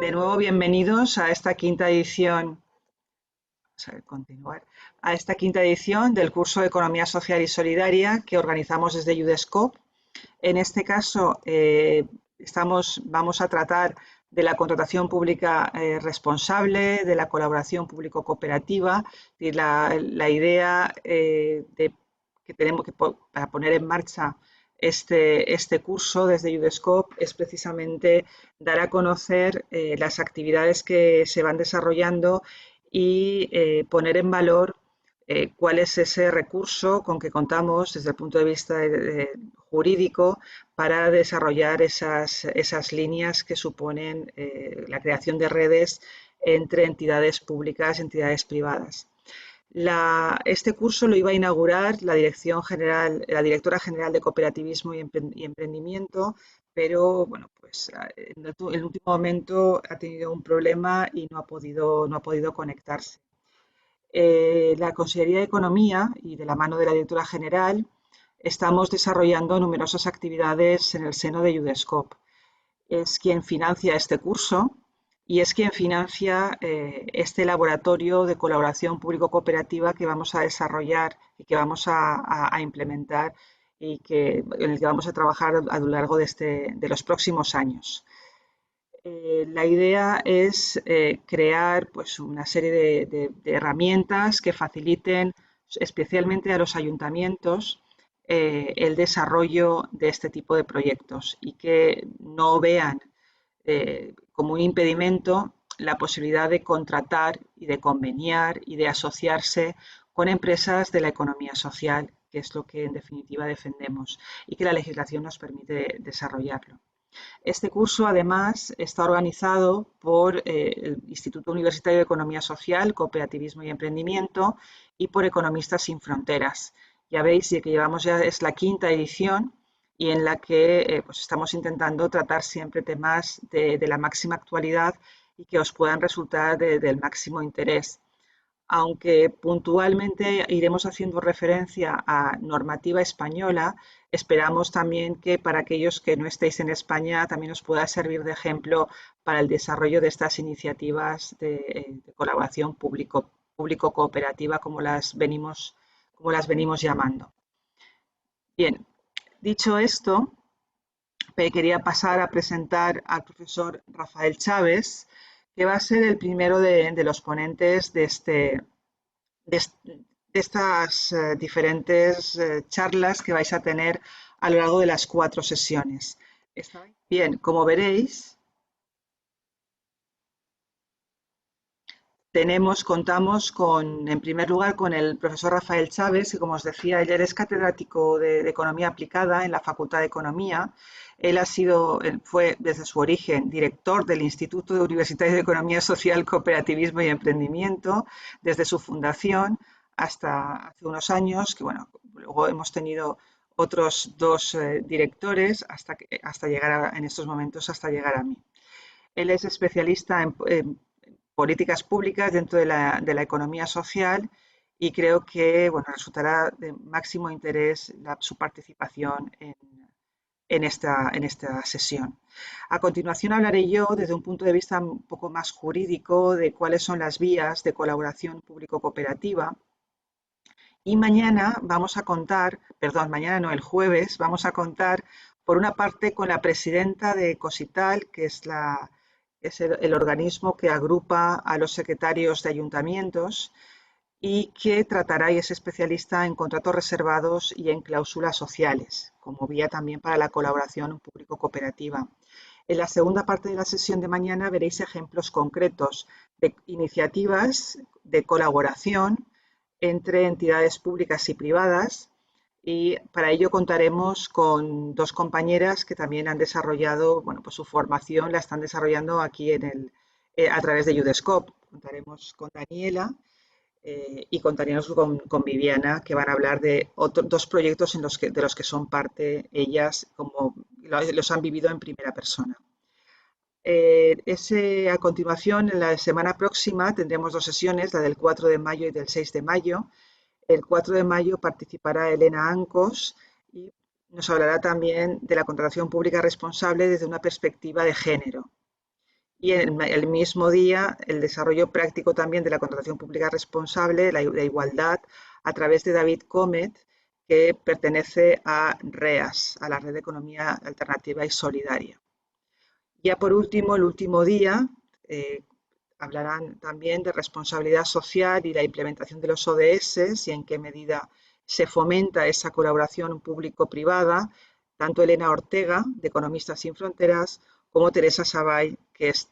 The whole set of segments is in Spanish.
De nuevo, bienvenidos a esta quinta edición, a esta quinta edición del curso de Economía Social y Solidaria que organizamos desde UDESCOP. En este caso, vamos a tratar de la contratación pública responsable, de la colaboración público-cooperativa, y la idea que tenemos para poner en marcha este curso desde UDESCOP es precisamente dar a conocer las actividades que se van desarrollando y poner en valor cuál es ese recurso con que contamos desde el punto de vista jurídico para desarrollar esas líneas que suponen la creación de redes entre entidades públicas y entidades privadas. Este curso lo iba a inaugurar la directora general de Cooperativismo y Emprendimiento, pero bueno, pues en el último momento ha tenido un problema y no ha podido conectarse. La Consellería de Economía y de la mano de la directora general estamos desarrollando numerosas actividades en el seno de UDESCOP. Es quien financia este curso y es quien financia este laboratorio de colaboración público-cooperativa que vamos a desarrollar y que vamos a implementar y en el que vamos a trabajar a lo largo de los próximos años. La idea es crear pues, una serie de herramientas que faciliten especialmente a los ayuntamientos el desarrollo de este tipo de proyectos y que no vean como un impedimento la posibilidad de contratar y de conveniar y de asociarse con empresas de la economía social, que es lo que en definitiva defendemos y que la legislación nos permite desarrollarlo. Este curso, además, está organizado por el Instituto Universitario de Economía Social, Cooperativismo y Emprendimiento y por Economistas Sin Fronteras. Ya veis que llevamos es la quinta edición y en la que pues estamos intentando tratar siempre temas de la máxima actualidad y que os puedan resultar del máximo interés. Aunque puntualmente iremos haciendo referencia a normativa española, esperamos también que para aquellos que no estéis en España también os pueda servir de ejemplo para el desarrollo de estas iniciativas de colaboración público-cooperativa como las venimos llamando. Bien, dicho esto, quería pasar a presentar al profesor Rafael Chávez, que va a ser el primero de los ponentes de estas diferentes charlas que vais a tener a lo largo de las 4 sesiones. Bien, como veréis, contamos en primer lugar, con el profesor Rafael Chávez, que como os decía, él es catedrático de Economía Aplicada en la Facultad de Economía. Él fue desde su origen director del Instituto Universitario de Economía Social, Cooperativismo y Emprendimiento, desde su fundación hasta hace unos años, que bueno, luego hemos tenido otros dos directores hasta llegar en estos momentos hasta llegar a mí. Él es especialista en políticas públicas dentro de la economía social y creo que bueno, resultará de máximo interés su participación en esta sesión. A continuación hablaré yo desde un punto de vista un poco más jurídico de cuáles son las vías de colaboración público-cooperativa. Y mañana vamos a contar, perdón, mañana no, el jueves, vamos a contar por una parte con la presidenta de Cosital, que es el organismo que agrupa a los secretarios de ayuntamientos y que tratará y es especialista en contratos reservados y en cláusulas sociales, como vía también para la colaboración público-cooperativa. En la segunda parte de la sesión de mañana veréis ejemplos concretos de iniciativas de colaboración entre entidades públicas y privadas y para ello contaremos con dos compañeras que también han desarrollado, bueno, pues su formación la están desarrollando aquí a través de UDESCOP. Contaremos con Daniela y contaremos con Viviana, que van a hablar de dos proyectos de los que son parte ellas, como los han vivido en primera persona. A continuación, en la semana próxima, tendremos dos sesiones, la del 4 de mayo y del 6 de mayo. El 4 de mayo participará Elena Ancos y nos hablará también de la contratación pública responsable desde una perspectiva de género. Y en el mismo día, el desarrollo práctico también de la contratación pública responsable, la igualdad, a través de David Comet, que pertenece a REAS, a la Red de Economía Alternativa y Solidaria. Ya por último, el último día, hablarán también de responsabilidad social y la implementación de los ODS y en qué medida se fomenta esa colaboración público-privada. Tanto Elena Ortega, de Economistas sin Fronteras, como Teresa Savall, que es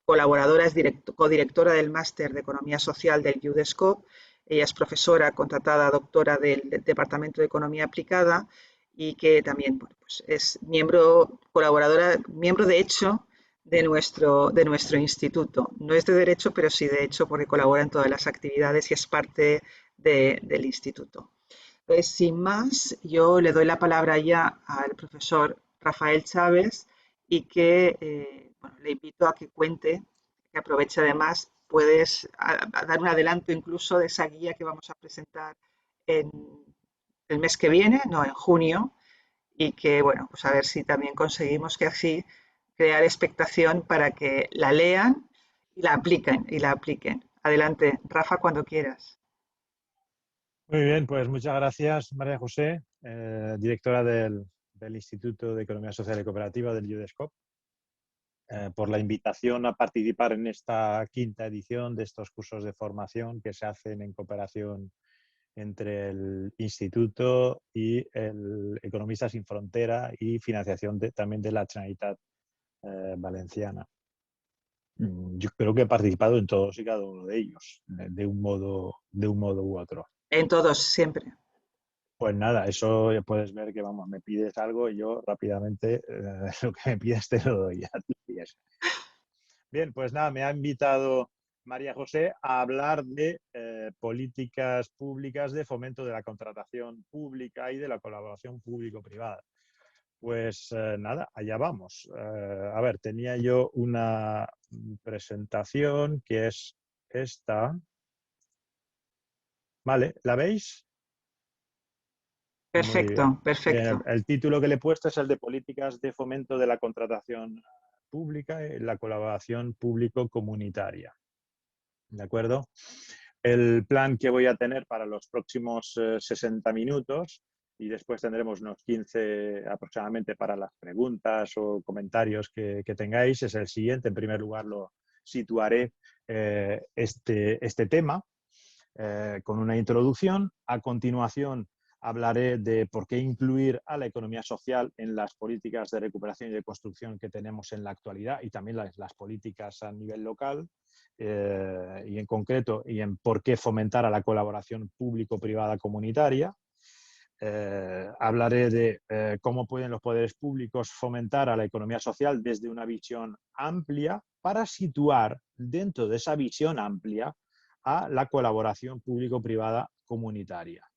colaboradora, es codirectora del Máster de Economía Social del UDESCOP. Ella es profesora contratada, doctora del Departamento de Economía Aplicada y que también, bueno, pues es miembro, colaboradora, miembro de hecho de nuestro instituto. No es de derecho, pero sí de hecho porque colabora en todas las actividades y es parte del instituto. Entonces, sin más, yo le doy la palabra ya al profesor Rafael Chávez y que bueno, le invito a que cuente, que aproveche además, puedes dar un adelanto incluso de esa guía que vamos a presentar en el mes que viene, no, en junio, y que, bueno, pues a ver si también conseguimos que así crear expectación para que la lean y la apliquen, y la apliquen. Adelante, Rafa, cuando quieras. Muy bien, pues muchas gracias, María José, directora del Instituto de Economía Social y Cooperativa del UDESCOP, por la invitación a participar en esta quinta edición de estos cursos de formación que se hacen en cooperación entre el Instituto y el Economistas sin Frontera y financiación también de la Generalitat Valenciana. Yo creo que he participado en todos y cada uno de ellos, de un modo u otro. En todos, siempre. Pues nada, eso ya puedes ver que, vamos, me pides algo y yo rápidamente lo que me pides te lo doy a tus pies. Bien, pues nada, me ha invitado María José a hablar de políticas públicas de fomento de la contratación pública y de la colaboración público-privada. Pues nada, allá vamos. A ver, tenía yo una presentación que es esta. Vale, ¿la veis? Muy bien. Perfecto, Bien, perfecto. el título que le he puesto es el de Políticas de Fomento de la Contratación Pública y la Colaboración Público-Comunitaria. ¿De acuerdo? El plan que voy a tener para los próximos 60 minutos y después tendremos unos 15 aproximadamente para las preguntas o comentarios que tengáis es el siguiente. En primer lugar, lo situaré este tema con una introducción. A continuación, hablaré de por qué incluir a la economía social en las políticas de recuperación y de construcción que tenemos en la actualidad y también las políticas a nivel local y en concreto y en por qué fomentar a la colaboración público-privada comunitaria. Hablaré de cómo pueden los poderes públicos fomentar a la economía social desde una visión amplia para situar dentro de esa visión amplia a la colaboración público-privada comunitaria.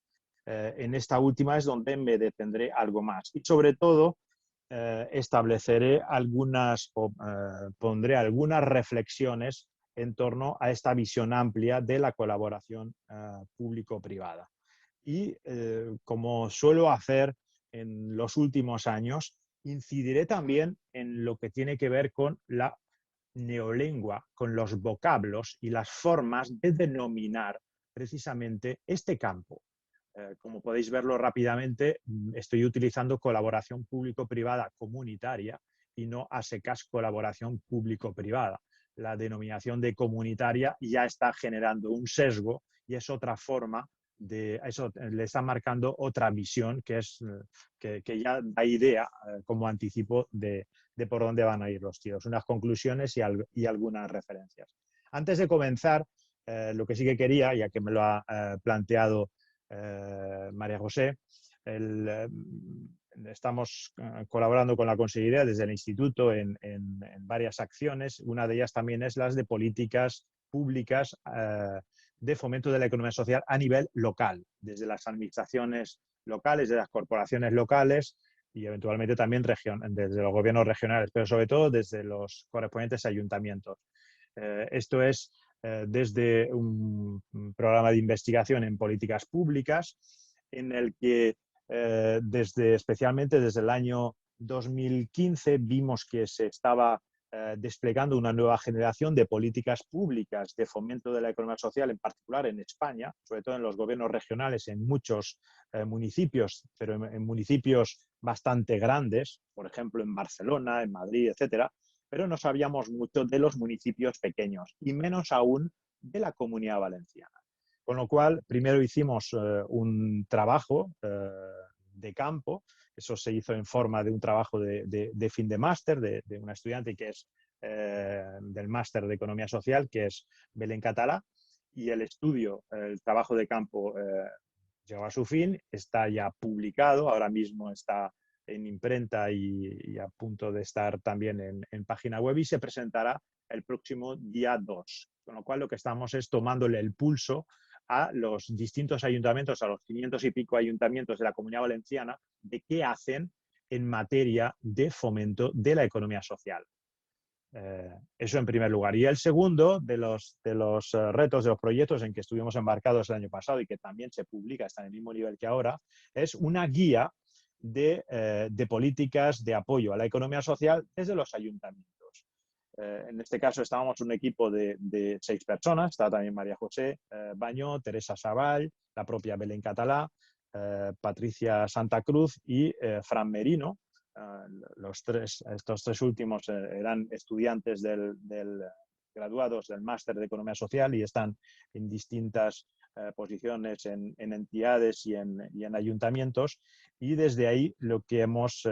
En esta última es donde me detendré algo más y sobre todo estableceré pondré algunas reflexiones en torno a esta visión amplia de la colaboración público-privada. Y como suelo hacer en los últimos años, incidiré también en lo que tiene que ver con la neolengua, con los vocablos y las formas de denominar precisamente este campo. Como podéis verlo rápidamente, estoy utilizando colaboración público-privada comunitaria y no a secas colaboración público-privada. La denominación de comunitaria ya está generando un sesgo y es otra forma eso le está marcando otra visión que ya da idea, como anticipo, de por dónde van a ir los tiros, unas conclusiones y algunas referencias. Antes de comenzar, lo que sí que quería, ya que me lo ha planteado María José, estamos colaborando con la Consejería desde el Instituto en varias acciones. Una de ellas también es las de políticas públicas de fomento de la economía social a nivel local, desde las administraciones locales, de las corporaciones locales y eventualmente también desde los gobiernos regionales, pero sobre todo desde los correspondientes ayuntamientos. Esto es desde un programa de investigación en políticas públicas en el que especialmente desde el año 2015 vimos que se estaba desplegando una nueva generación de políticas públicas de fomento de la economía social, en particular en España, sobre todo en los gobiernos regionales, en muchos municipios, pero en municipios bastante grandes, por ejemplo en Barcelona, en Madrid, etcétera, pero no sabíamos mucho de los municipios pequeños y menos aún de la Comunidad Valenciana. Con lo cual, primero hicimos un trabajo de campo. Eso se hizo en forma de un trabajo de fin de máster de una estudiante que es del máster de Economía Social, que es Belén Catalá, y el estudio, el trabajo de campo llegó a su fin, está ya publicado, ahora mismo está en imprenta y a punto de estar también en página web y se presentará el próximo día 2. Con lo cual lo que estamos es tomándole el pulso a los distintos ayuntamientos, a los 500 y pico ayuntamientos de la Comunidad Valenciana, de qué hacen en materia de fomento de la economía social. Eso en primer lugar. Y el segundo de los retos, de los proyectos en que estuvimos embarcados el año pasado y que también se publica, está en el mismo nivel que ahora, es una guía de políticas de apoyo a la economía social desde los ayuntamientos. En este caso estábamos un equipo de 6 personas, está también María José Bañó, Teresa Savall, la propia Belén Catalá, Patricia Santa Cruz y Fran Merino. Estos tres últimos eran estudiantes graduados del máster de Economía Social y están en distintas posiciones en entidades y en ayuntamientos, y desde ahí lo que hemos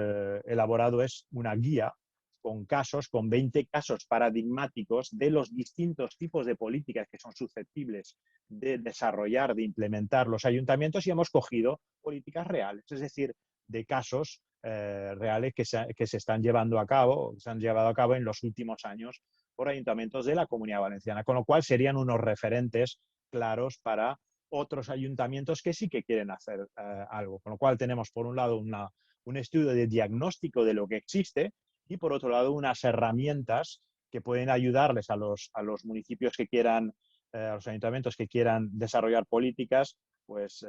elaborado es una guía con casos, con 20 casos paradigmáticos de los distintos tipos de políticas que son susceptibles de desarrollar, de implementar los ayuntamientos, y hemos cogido políticas reales, es decir, de casos reales que se están llevando a cabo, se han llevado a cabo en los últimos años por ayuntamientos de la Comunidad Valenciana, con lo cual serían unos referentes claros para otros ayuntamientos que sí que quieren hacer algo. Con lo cual tenemos, por un lado, un estudio de diagnóstico de lo que existe, y por otro lado unas herramientas que pueden ayudarles a los municipios que quieran, a los ayuntamientos que quieran desarrollar políticas, pues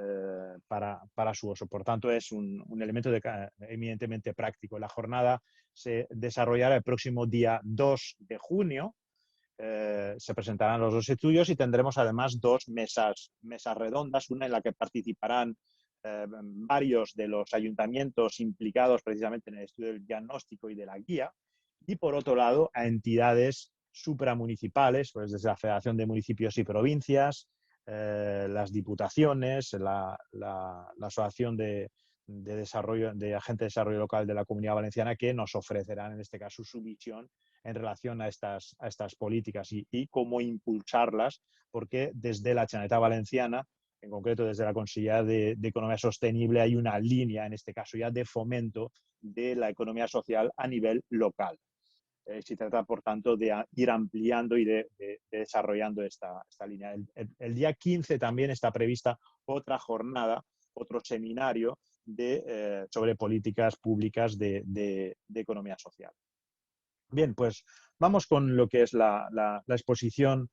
para su uso. Por tanto, es un elemento eminentemente práctico. La jornada se desarrollará el próximo día 2 de junio. Se presentarán los 2 estudios y tendremos además 2 mesas redondas, una en la que participarán varios de los ayuntamientos implicados precisamente en el estudio del diagnóstico y de la guía, y por otro lado a entidades supramunicipales, pues desde la Federación de Municipios y Provincias, las diputaciones, la Asociación de Desarrollo, de Agentes de Desarrollo Local de la Comunidad Valenciana, que nos ofrecerán en este caso su visión en relación a estas políticas y cómo impulsarlas, porque desde la Generalitat Valenciana, en concreto desde la Consellería de Economía Sostenible, hay una línea, en este caso ya, de fomento de la economía social a nivel local. Se trata, por tanto, de ir ampliando y de desarrollando esta línea. El día 15 también está prevista otra jornada, otro seminario sobre políticas públicas de economía social. Bien, pues vamos con lo que es la exposición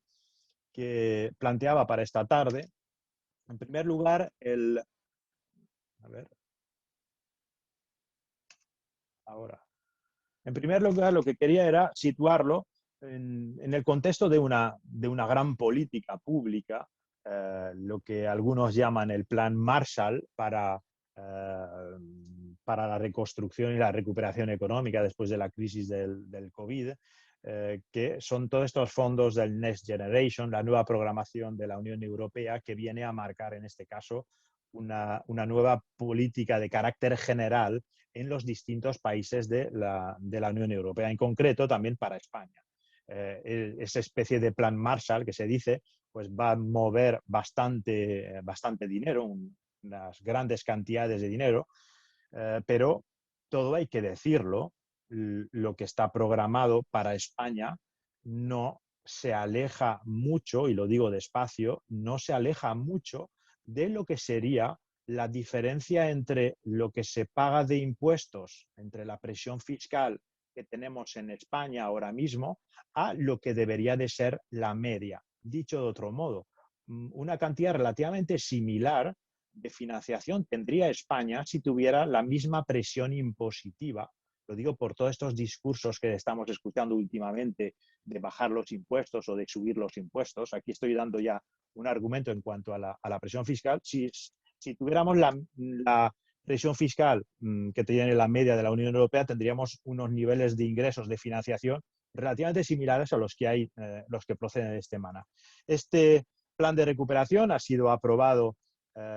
que planteaba para esta tarde. En primer lugar, En primer lugar, lo que quería era situarlo en el contexto de una gran política pública, lo que algunos llaman el Plan Marshall para la reconstrucción y la recuperación económica después de la crisis del COVID, que son todos estos fondos del Next Generation, la nueva programación de la Unión Europea, que viene a marcar en este caso una nueva política de carácter general en los distintos países de la Unión Europea, en concreto también para España. Esa especie de plan Marshall que se dice, pues va a mover bastante dinero, unas grandes cantidades de dinero, pero todo hay que decirlo, lo que está programado para España no se aleja mucho, y lo digo despacio, no se aleja mucho de lo que sería la diferencia entre lo que se paga de impuestos, entre la presión fiscal que tenemos en España ahora mismo, a lo que debería de ser la media. Dicho de otro modo, una cantidad relativamente similar de financiación tendría España si tuviera la misma presión impositiva Lo digo por todos estos discursos que estamos escuchando últimamente de bajar los impuestos o de subir los impuestos. Aquí estoy dando ya un argumento en cuanto a la presión fiscal. Si tuviéramos la presión fiscal que tiene la media de la Unión Europea, tendríamos unos niveles de ingresos de financiación relativamente similares a los que hay, los que proceden de este MANA. Este plan de recuperación ha sido aprobado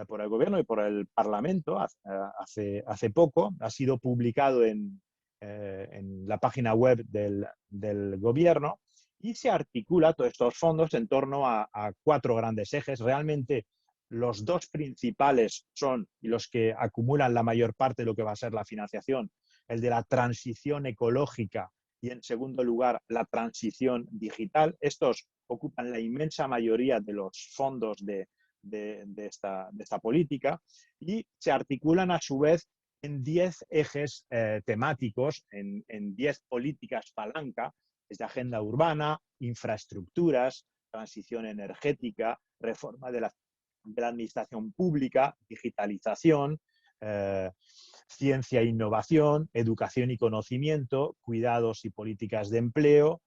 por el Gobierno y por el Parlamento hace poco. Ha sido publicado en la página web del Gobierno y se articula todos estos fondos en torno a 4 grandes ejes. Realmente los 2 principales son, y los que acumulan la mayor parte de lo que va a ser la financiación, el de la transición ecológica y, en segundo lugar, la transición digital. Estos ocupan la inmensa mayoría de los fondos de esta política y se articulan a su vez en 10 ejes temáticos, en 10 políticas palanca, desde agenda urbana, infraestructuras, transición energética, reforma de la administración pública, digitalización, ciencia e innovación, educación y conocimiento, cuidados y políticas de empleo,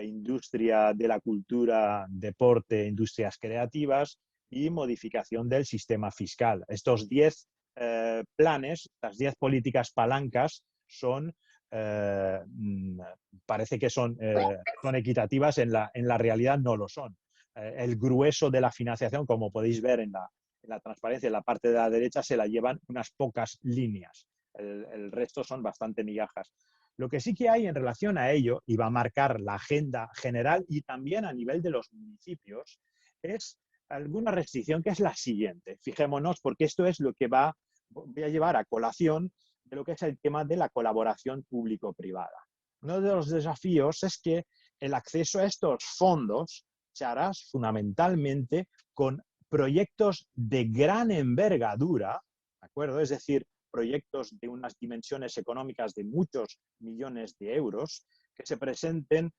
industria de la cultura, deporte, industrias creativas y modificación del sistema fiscal. Estos 10 planes, las 10 políticas palancas son, parece que son equitativas, en la realidad no lo son. El grueso de la financiación, como podéis ver en la transparencia, en la parte de la derecha, se la llevan unas pocas líneas. El resto son bastante migajas. Lo que sí que hay en relación a ello, y va a marcar la agenda general y también a nivel de los municipios, es alguna restricción que es la siguiente. Fijémonos, porque esto es lo que voy a llevar a colación de lo que es el tema de la colaboración público-privada. Uno de los desafíos es que el acceso a estos fondos se hará fundamentalmente con proyectos de gran envergadura, ¿de acuerdo? Es decir, proyectos de unas dimensiones económicas de muchos millones de euros que se presenten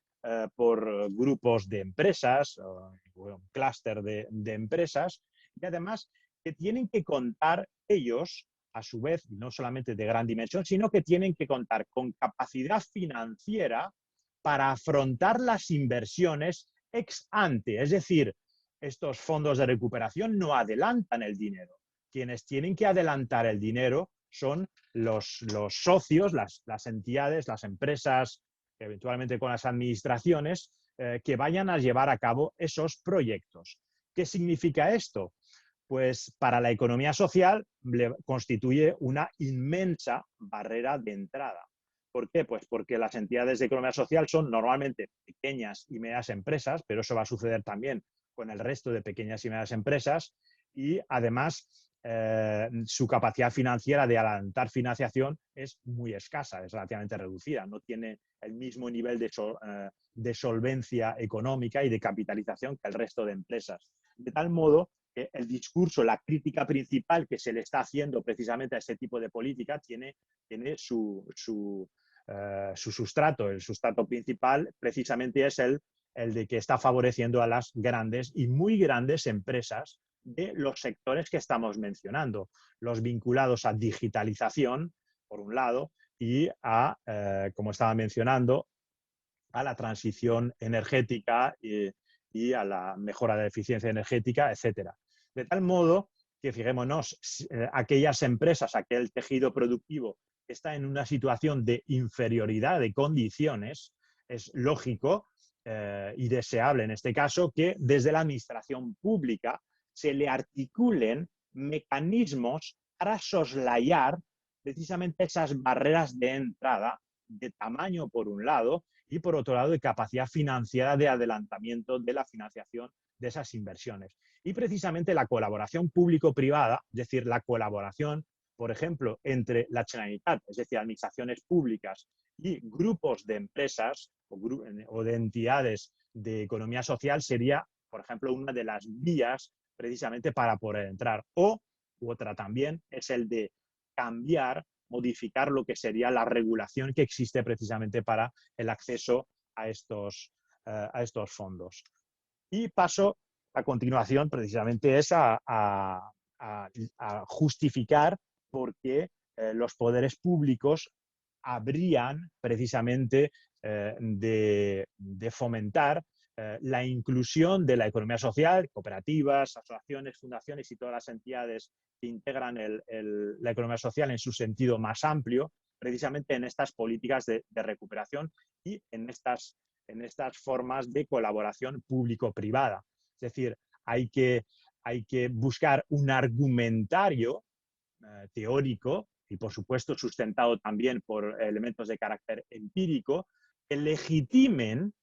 por grupos de empresas, un clúster de empresas, y además que tienen que contar ellos, a su vez, no solamente de gran dimensión, sino que tienen que contar con capacidad financiera para afrontar las inversiones ex ante. Es decir, estos fondos de recuperación no adelantan el dinero. Quienes tienen que adelantar el dinero son los socios, las entidades, las empresas, eventualmente con las administraciones, que vayan a llevar a cabo esos proyectos. ¿Qué significa esto? Pues para la economía social constituye una inmensa barrera de entrada. ¿Por qué? Pues porque las entidades de economía social son normalmente pequeñas y medianas empresas, pero eso va a suceder también con el resto de pequeñas y medianas empresas, y además su capacidad financiera de adelantar financiación es muy escasa, es relativamente reducida, no tiene el mismo nivel de solvencia económica y de capitalización que el resto de empresas. De tal modo que el discurso, la crítica principal que se le está haciendo precisamente a este tipo de política tiene su sustrato. El sustrato principal precisamente es el de que está favoreciendo a las grandes y muy grandes empresas de los sectores que estamos mencionando, los vinculados a digitalización, por un lado, y como estaba mencionando, a la transición energética y a la mejora de la eficiencia energética, etcétera. De tal modo que, fijémonos, aquellas empresas, aquel tejido productivo que está en una situación de inferioridad de condiciones, es lógico y deseable en este caso que desde la administración pública se le articulen mecanismos para soslayar precisamente esas barreras de entrada de tamaño por un lado y por otro lado de capacidad financiera de adelantamiento de la financiación de esas inversiones. Y precisamente la colaboración público-privada, es decir, la colaboración, por ejemplo, entre la Generalitat, es decir, administraciones públicas y grupos de empresas o de entidades de economía social, sería, por ejemplo, una de las vías precisamente para poder entrar. Otra también es el de modificar lo que sería la regulación que existe precisamente para el acceso a estos fondos. Y paso a continuación precisamente es a justificar por qué los poderes públicos habrían precisamente de fomentar la inclusión de la economía social, cooperativas, asociaciones, fundaciones y todas las entidades que integran la economía social en su sentido más amplio, precisamente en estas políticas de recuperación y en estas formas de colaboración público-privada. Es decir, hay que buscar un argumentario teórico y, por supuesto, sustentado también por elementos de carácter empírico, que legitimen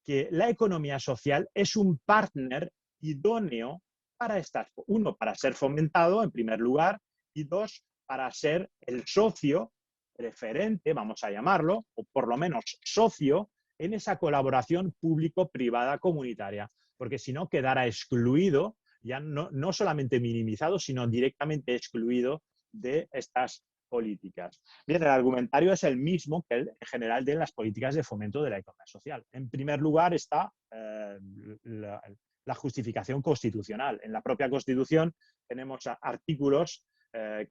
que la economía social es un partner idóneo para uno, para ser fomentado en primer lugar, y dos, para ser el socio preferente, vamos a llamarlo, o por lo menos socio, en esa colaboración público-privada comunitaria, porque si no quedará excluido, ya no solamente minimizado, sino directamente excluido de estas políticas. Bien, el argumentario es el mismo que el general de las políticas de fomento de la economía social. En primer lugar está la justificación constitucional. En la propia Constitución tenemos artículos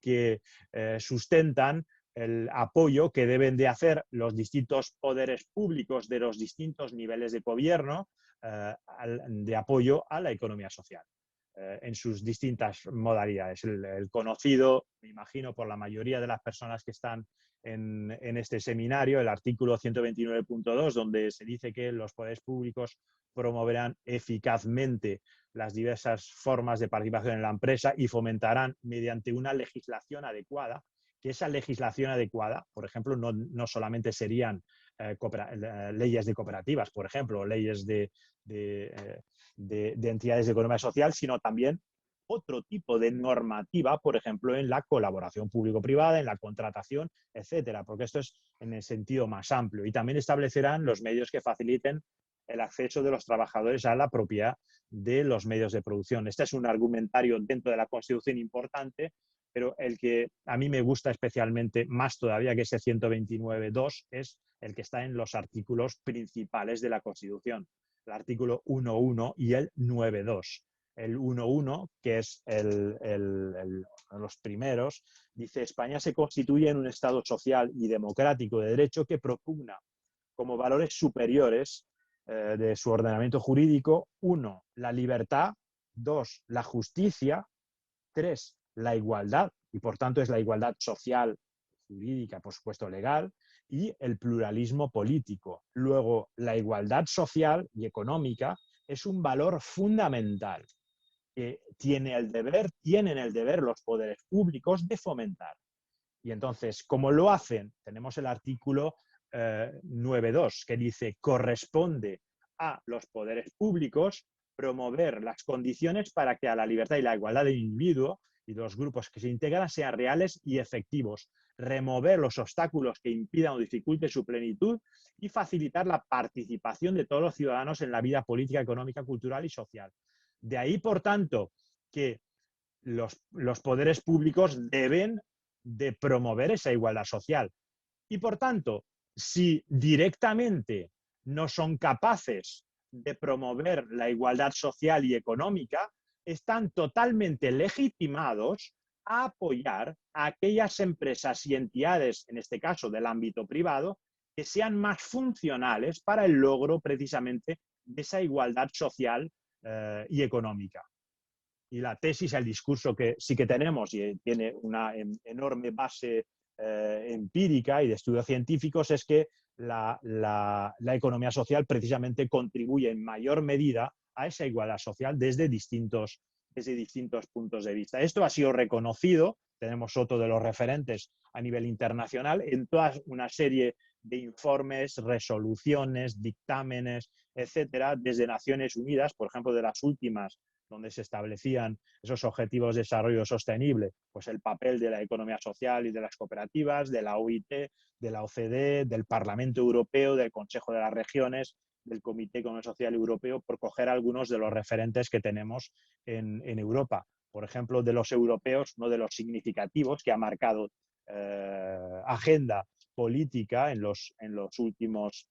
que sustentan el apoyo que deben de hacer los distintos poderes públicos de los distintos niveles de gobierno de apoyo a la economía social en sus distintas modalidades. El conocido, me imagino, por la mayoría de las personas que están en este seminario, el artículo 129.2, donde se dice que los poderes públicos promoverán eficazmente las diversas formas de participación en la empresa y fomentarán mediante una legislación adecuada, que esa legislación adecuada, por ejemplo, no solamente serían leyes de cooperativas, por ejemplo, leyes de entidades de economía social, sino también otro tipo de normativa, por ejemplo, en la colaboración público-privada, en la contratación, etcétera, porque esto es en el sentido más amplio. Y también establecerán los medios que faciliten el acceso de los trabajadores a la propiedad de los medios de producción. Este es un argumentario dentro de la Constitución importante, pero el que a mí me gusta especialmente más todavía que ese 129.2 es el que está en los artículos principales de la Constitución, el artículo 1.1 y el 9.2. El 1.1, que es los primeros, dice: España se constituye en un Estado social y democrático de derecho que propugna como valores superiores de su ordenamiento jurídico: 1, la libertad; 2, la justicia; 3, la igualdad, y por tanto es la igualdad social, jurídica, por supuesto legal, y el pluralismo político. Luego, la igualdad social y económica es un valor fundamental que tienen el deber los poderes públicos de fomentar. Y entonces, ¿cómo lo hacen? Tenemos el artículo 9.2 que dice: corresponde a los poderes públicos promover las condiciones para que a la libertad y la igualdad del individuo y de los grupos que se integran sean reales y efectivos, remover los obstáculos que impidan o dificulten su plenitud y facilitar la participación de todos los ciudadanos en la vida política, económica, cultural y social. De ahí, por tanto, que los poderes públicos deben de promover esa igualdad social. Y, por tanto, si directamente no son capaces de promover la igualdad social y económica, están totalmente legitimados a apoyar a aquellas empresas y entidades, en este caso del ámbito privado, que sean más funcionales para el logro precisamente de esa igualdad social y económica. Y la tesis, el discurso que sí que tenemos y tiene una enorme base empírica y de estudios científicos, es que la economía social precisamente contribuye en mayor medida a esa igualdad social desde distintos puntos de vista. Esto ha sido reconocido, tenemos otro de los referentes a nivel internacional, en toda una serie de informes, resoluciones, dictámenes, etcétera, desde Naciones Unidas, por ejemplo, de las últimas, donde se establecían esos objetivos de desarrollo sostenible, pues el papel de la economía social y de las cooperativas, de la OIT, de la OCDE, del Parlamento Europeo, del Consejo de las Regiones, del Comité Económico Social Europeo, por coger algunos de los referentes que tenemos en Europa. Por ejemplo, de los europeos, uno de los significativos que ha marcado agenda política en los últimos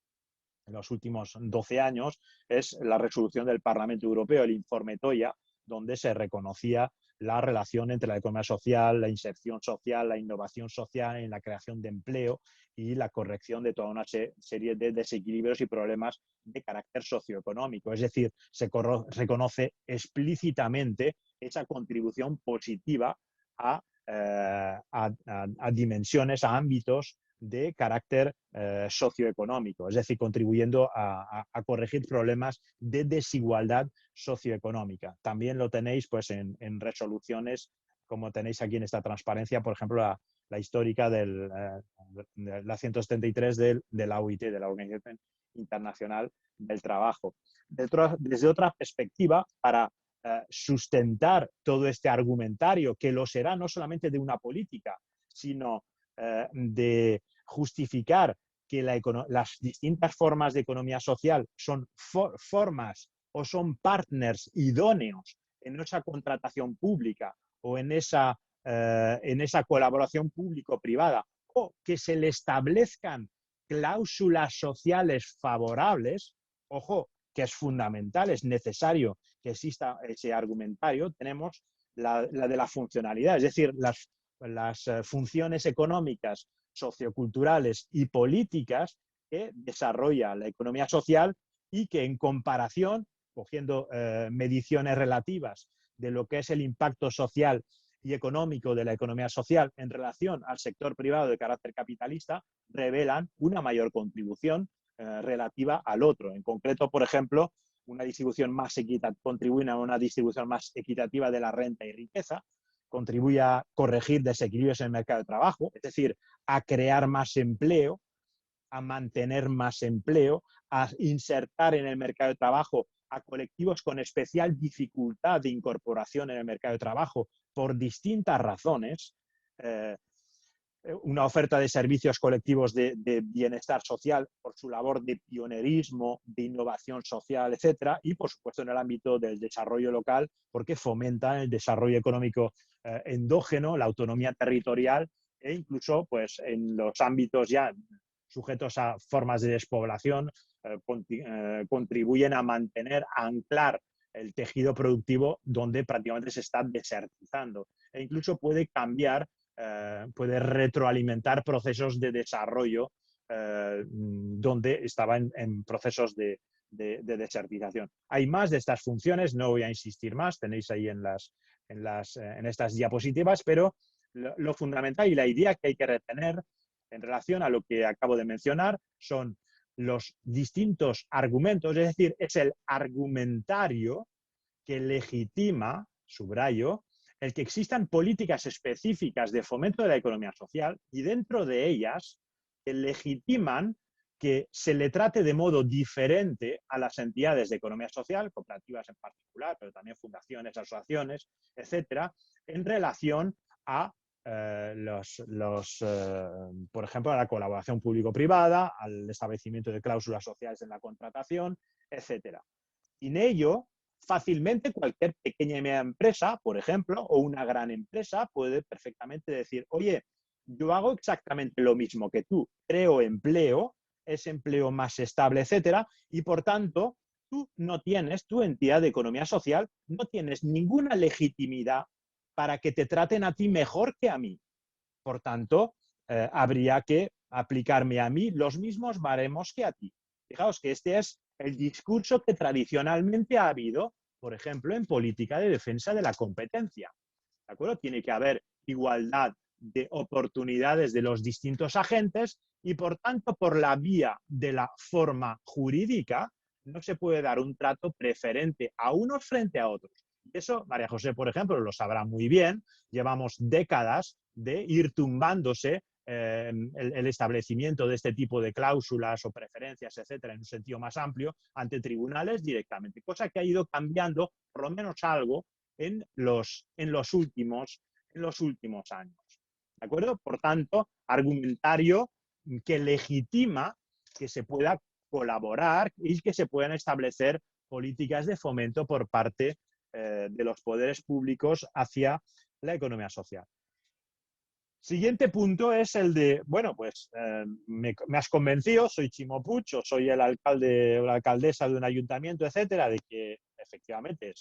12 años es la resolución del Parlamento Europeo, el informe Toia, donde se reconocía la relación entre la economía social, la inserción social, la innovación social en la creación de empleo y la corrección de toda una serie de desequilibrios y problemas de carácter socioeconómico. Es decir, se reconoce explícitamente esa contribución positiva a dimensiones, a ámbitos de carácter socioeconómico, es decir, contribuyendo a corregir problemas de desigualdad socioeconómica. También lo tenéis pues, en resoluciones, como tenéis aquí en esta transparencia, por ejemplo, la histórica de la 173 de la OIT, de la Organización Internacional del Trabajo. Desde otra perspectiva, para sustentar todo este argumentario, que lo será no solamente de una política, sino de justificar que las distintas formas de economía social son formas o son partners idóneos en esa contratación pública o en esa colaboración público-privada, o que se le establezcan cláusulas sociales favorables, ojo, que es fundamental, es necesario que exista ese argumentario. Tenemos la de la funcionalidad, es decir, las funciones económicas, socioculturales y políticas que desarrolla la economía social y que en comparación, cogiendo mediciones relativas de lo que es el impacto social y económico de la economía social en relación al sector privado de carácter capitalista, revelan una mayor contribución relativa al otro. En concreto, por ejemplo, una distribución más contribuye a una distribución más equitativa de la renta y riqueza, contribuye a corregir desequilibrios en el mercado de trabajo, es decir, a crear más empleo, a mantener más empleo, a insertar en el mercado de trabajo a colectivos con especial dificultad de incorporación en el mercado de trabajo por distintas razones, una oferta de servicios colectivos de bienestar social por su labor de pionerismo, de innovación social, etcétera, y por supuesto en el ámbito del desarrollo local, porque fomenta el desarrollo económico endógeno, la autonomía territorial e incluso pues, en los ámbitos ya sujetos a formas de despoblación, contribuyen a mantener, a anclar el tejido productivo donde prácticamente se está desertizando. E incluso puede cambiar, puede retroalimentar procesos de desarrollo donde estaba en procesos de desertización. Hay más de estas funciones, no voy a insistir más, tenéis ahí en estas diapositivas, pero lo fundamental y la idea que hay que retener en relación a lo que acabo de mencionar son los distintos argumentos, es decir, es el argumentario que legitima, subrayo, el que existan políticas específicas de fomento de la economía social y dentro de ellas que legitiman que se le trate de modo diferente a las entidades de economía social, cooperativas en particular, pero también fundaciones, asociaciones, etcétera, en relación a por ejemplo, a la colaboración público-privada, al establecimiento de cláusulas sociales en la contratación, etcétera. Sin ello, fácilmente cualquier pequeña y media empresa, por ejemplo, o una gran empresa puede perfectamente decir, oye, yo hago exactamente lo mismo que tú, creo empleo, es empleo más estable, etcétera, y por tanto, tú no tienes, tu entidad de economía social, no tienes ninguna legitimidad para que te traten a ti mejor que a mí. Por tanto, habría que aplicarme a mí los mismos baremos que a ti. Fijaos que este es el discurso que tradicionalmente ha habido, por ejemplo, en política de defensa de la competencia. ¿De acuerdo? Tiene que haber igualdad de oportunidades de los distintos agentes y, por tanto, por la vía de la forma jurídica, no se puede dar un trato preferente a unos frente a otros. Eso, María José, por ejemplo, lo sabrá muy bien. Llevamos décadas de ir tumbándose el establecimiento de este tipo de cláusulas o preferencias, etcétera, en un sentido más amplio, ante tribunales directamente, cosa que ha ido cambiando por lo menos algo en los últimos años. ¿De acuerdo? Por tanto, argumentario que legitima que se pueda colaborar y que se puedan establecer políticas de fomento por parte de los poderes públicos hacia la economía social. Siguiente punto es el de, bueno, pues me has convencido, soy Chimo Puig, o soy el alcalde o la alcaldesa de un ayuntamiento, etcétera, de que efectivamente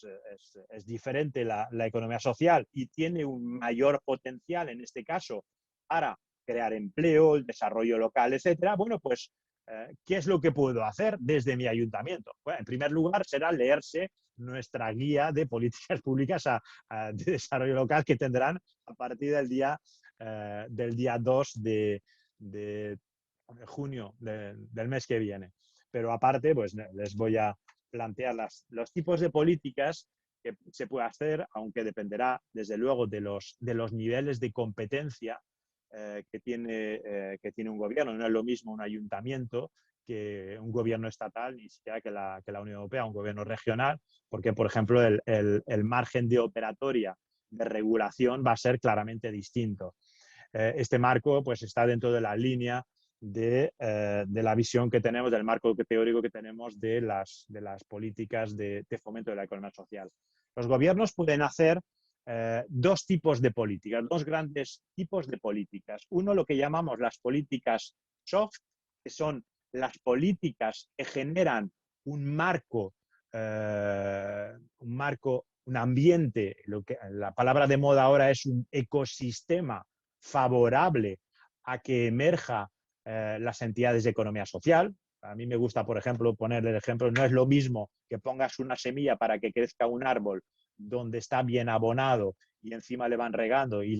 es diferente la economía social y tiene un mayor potencial, en este caso, para crear empleo, el desarrollo local, etcétera. Bueno, pues, ¿qué es lo que puedo hacer desde mi ayuntamiento? Bueno, en primer lugar, será leerse nuestra guía de políticas públicas de desarrollo local que tendrán a partir del día 2 de junio del mes que viene. Pero aparte, pues les voy a plantear los tipos de políticas que se puede hacer, aunque dependerá, desde luego, de los niveles de competencia que tiene un gobierno. No es lo mismo un ayuntamiento que un gobierno estatal, ni siquiera que la Unión Europea, un gobierno regional, porque, por ejemplo, el margen de operatoria de regulación va a ser claramente distinto. Este marco pues, está dentro de la línea de la visión que tenemos, del marco teórico que tenemos de las políticas de fomento de la economía social. Los gobiernos pueden hacer dos tipos de políticas, dos grandes tipos de políticas. Uno, lo que llamamos las políticas soft, que son las políticas que generan un marco, un ambiente, la palabra de moda ahora es un ecosistema favorable a que emerja las entidades de economía social. A mí me gusta, por ejemplo, ponerle el ejemplo, no es lo mismo que pongas una semilla para que crezca un árbol donde está bien abonado y encima le van regando y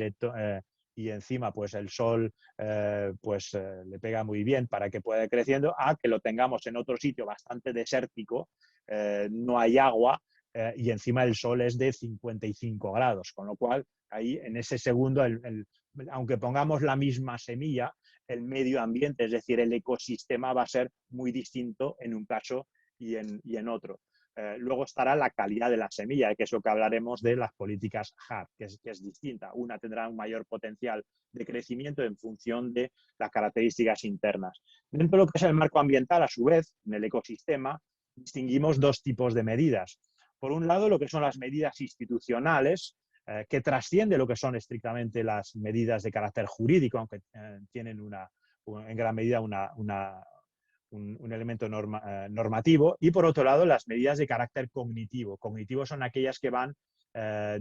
encima pues el sol le pega muy bien para que pueda ir creciendo, a que lo tengamos en otro sitio bastante desértico, no hay agua y encima el sol es de 55 grados, con lo cual ahí en ese segundo, aunque pongamos la misma semilla, el medio ambiente, es decir, el ecosistema va a ser muy distinto en un caso y en otro. Luego estará la calidad de la semilla, que es lo que hablaremos de las políticas HAP, que es distinta. Una tendrá un mayor potencial de crecimiento en función de las características internas. Dentro de lo que es el marco ambiental, a su vez, en el ecosistema, distinguimos dos tipos de medidas. Por un lado, lo que son las medidas institucionales, que trasciende lo que son estrictamente las medidas de carácter jurídico, aunque tienen en gran medida un elemento normativo, y por otro lado las medidas de carácter cognitivo. Cognitivo son aquellas que van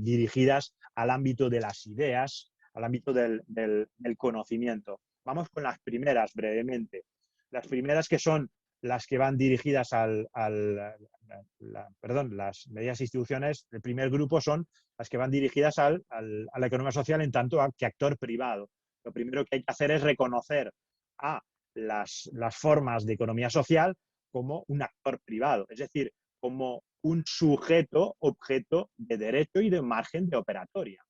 dirigidas al ámbito de las ideas, al ámbito del conocimiento. Vamos con las primeras brevemente. Las primeras, que son las que van dirigidas las medidas instituciones, el primer grupo son las que van dirigidas a la economía social en tanto que actor privado. Lo primero que hay que hacer es reconocer a las formas de economía social como un actor privado, es decir, como un sujeto objeto de derecho y de margen de operatoria.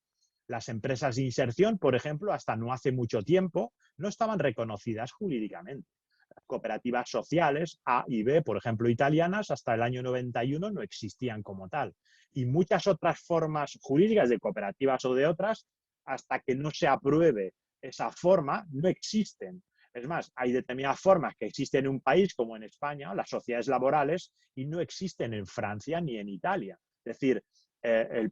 Las empresas de inserción, por ejemplo, hasta no hace mucho tiempo, no estaban reconocidas jurídicamente. Las cooperativas sociales A y B, por ejemplo, italianas, hasta el año 91 no existían como tal. Y muchas otras formas jurídicas de cooperativas o de otras, hasta que no se apruebe esa forma, no existen. Es más, hay determinadas formas que existen en un país como en España, las sociedades laborales, y no existen en Francia ni en Italia. Es decir, el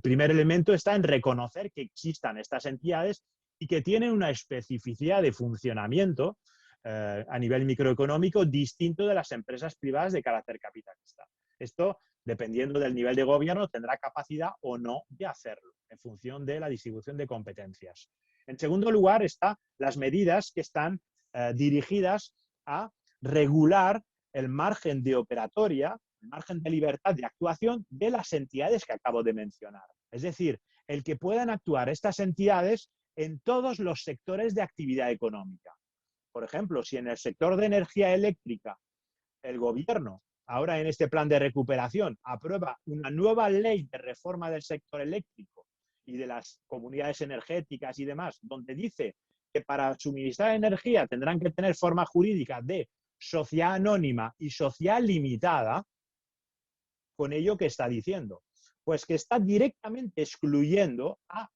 primer elemento está en reconocer que existan estas entidades y que tienen una especificidad de funcionamiento a nivel microeconómico distinto de las empresas privadas de carácter capitalista. Esto, dependiendo del nivel de gobierno, tendrá capacidad o no de hacerlo, en función de la distribución de competencias. En segundo lugar, están las medidas que están dirigidas a regular el margen de operatoria, el margen de libertad de actuación de las entidades que acabo de mencionar. Es decir, el que puedan actuar estas entidades en todos los sectores de actividad económica. Por ejemplo, si en el sector de energía eléctrica el gobierno, ahora en este plan de recuperación, aprueba una nueva ley de reforma del sector eléctrico y de las comunidades energéticas y demás, donde dice que para suministrar energía tendrán que tener forma jurídica de sociedad anónima y sociedad limitada, con ello que está diciendo, pues que está directamente excluyendo a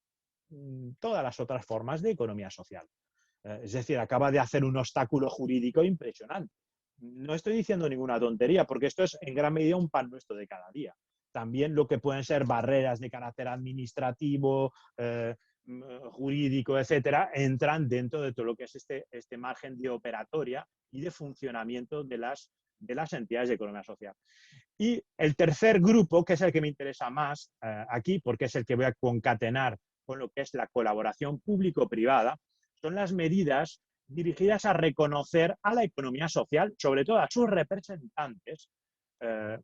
todas las otras formas de economía social. Es decir, acaba de hacer un obstáculo jurídico impresionante. No estoy diciendo ninguna tontería, porque esto es en gran medida un pan nuestro de cada día. También lo que pueden ser barreras de carácter administrativo, jurídico, etcétera, entran dentro de todo lo que es este margen de operatoria y de funcionamiento de las entidades de economía social. Y el tercer grupo, que es el que me interesa más aquí, porque es el que voy a concatenar con lo que es la colaboración público-privada, son las medidas dirigidas a reconocer a la economía social, sobre todo a sus representantes,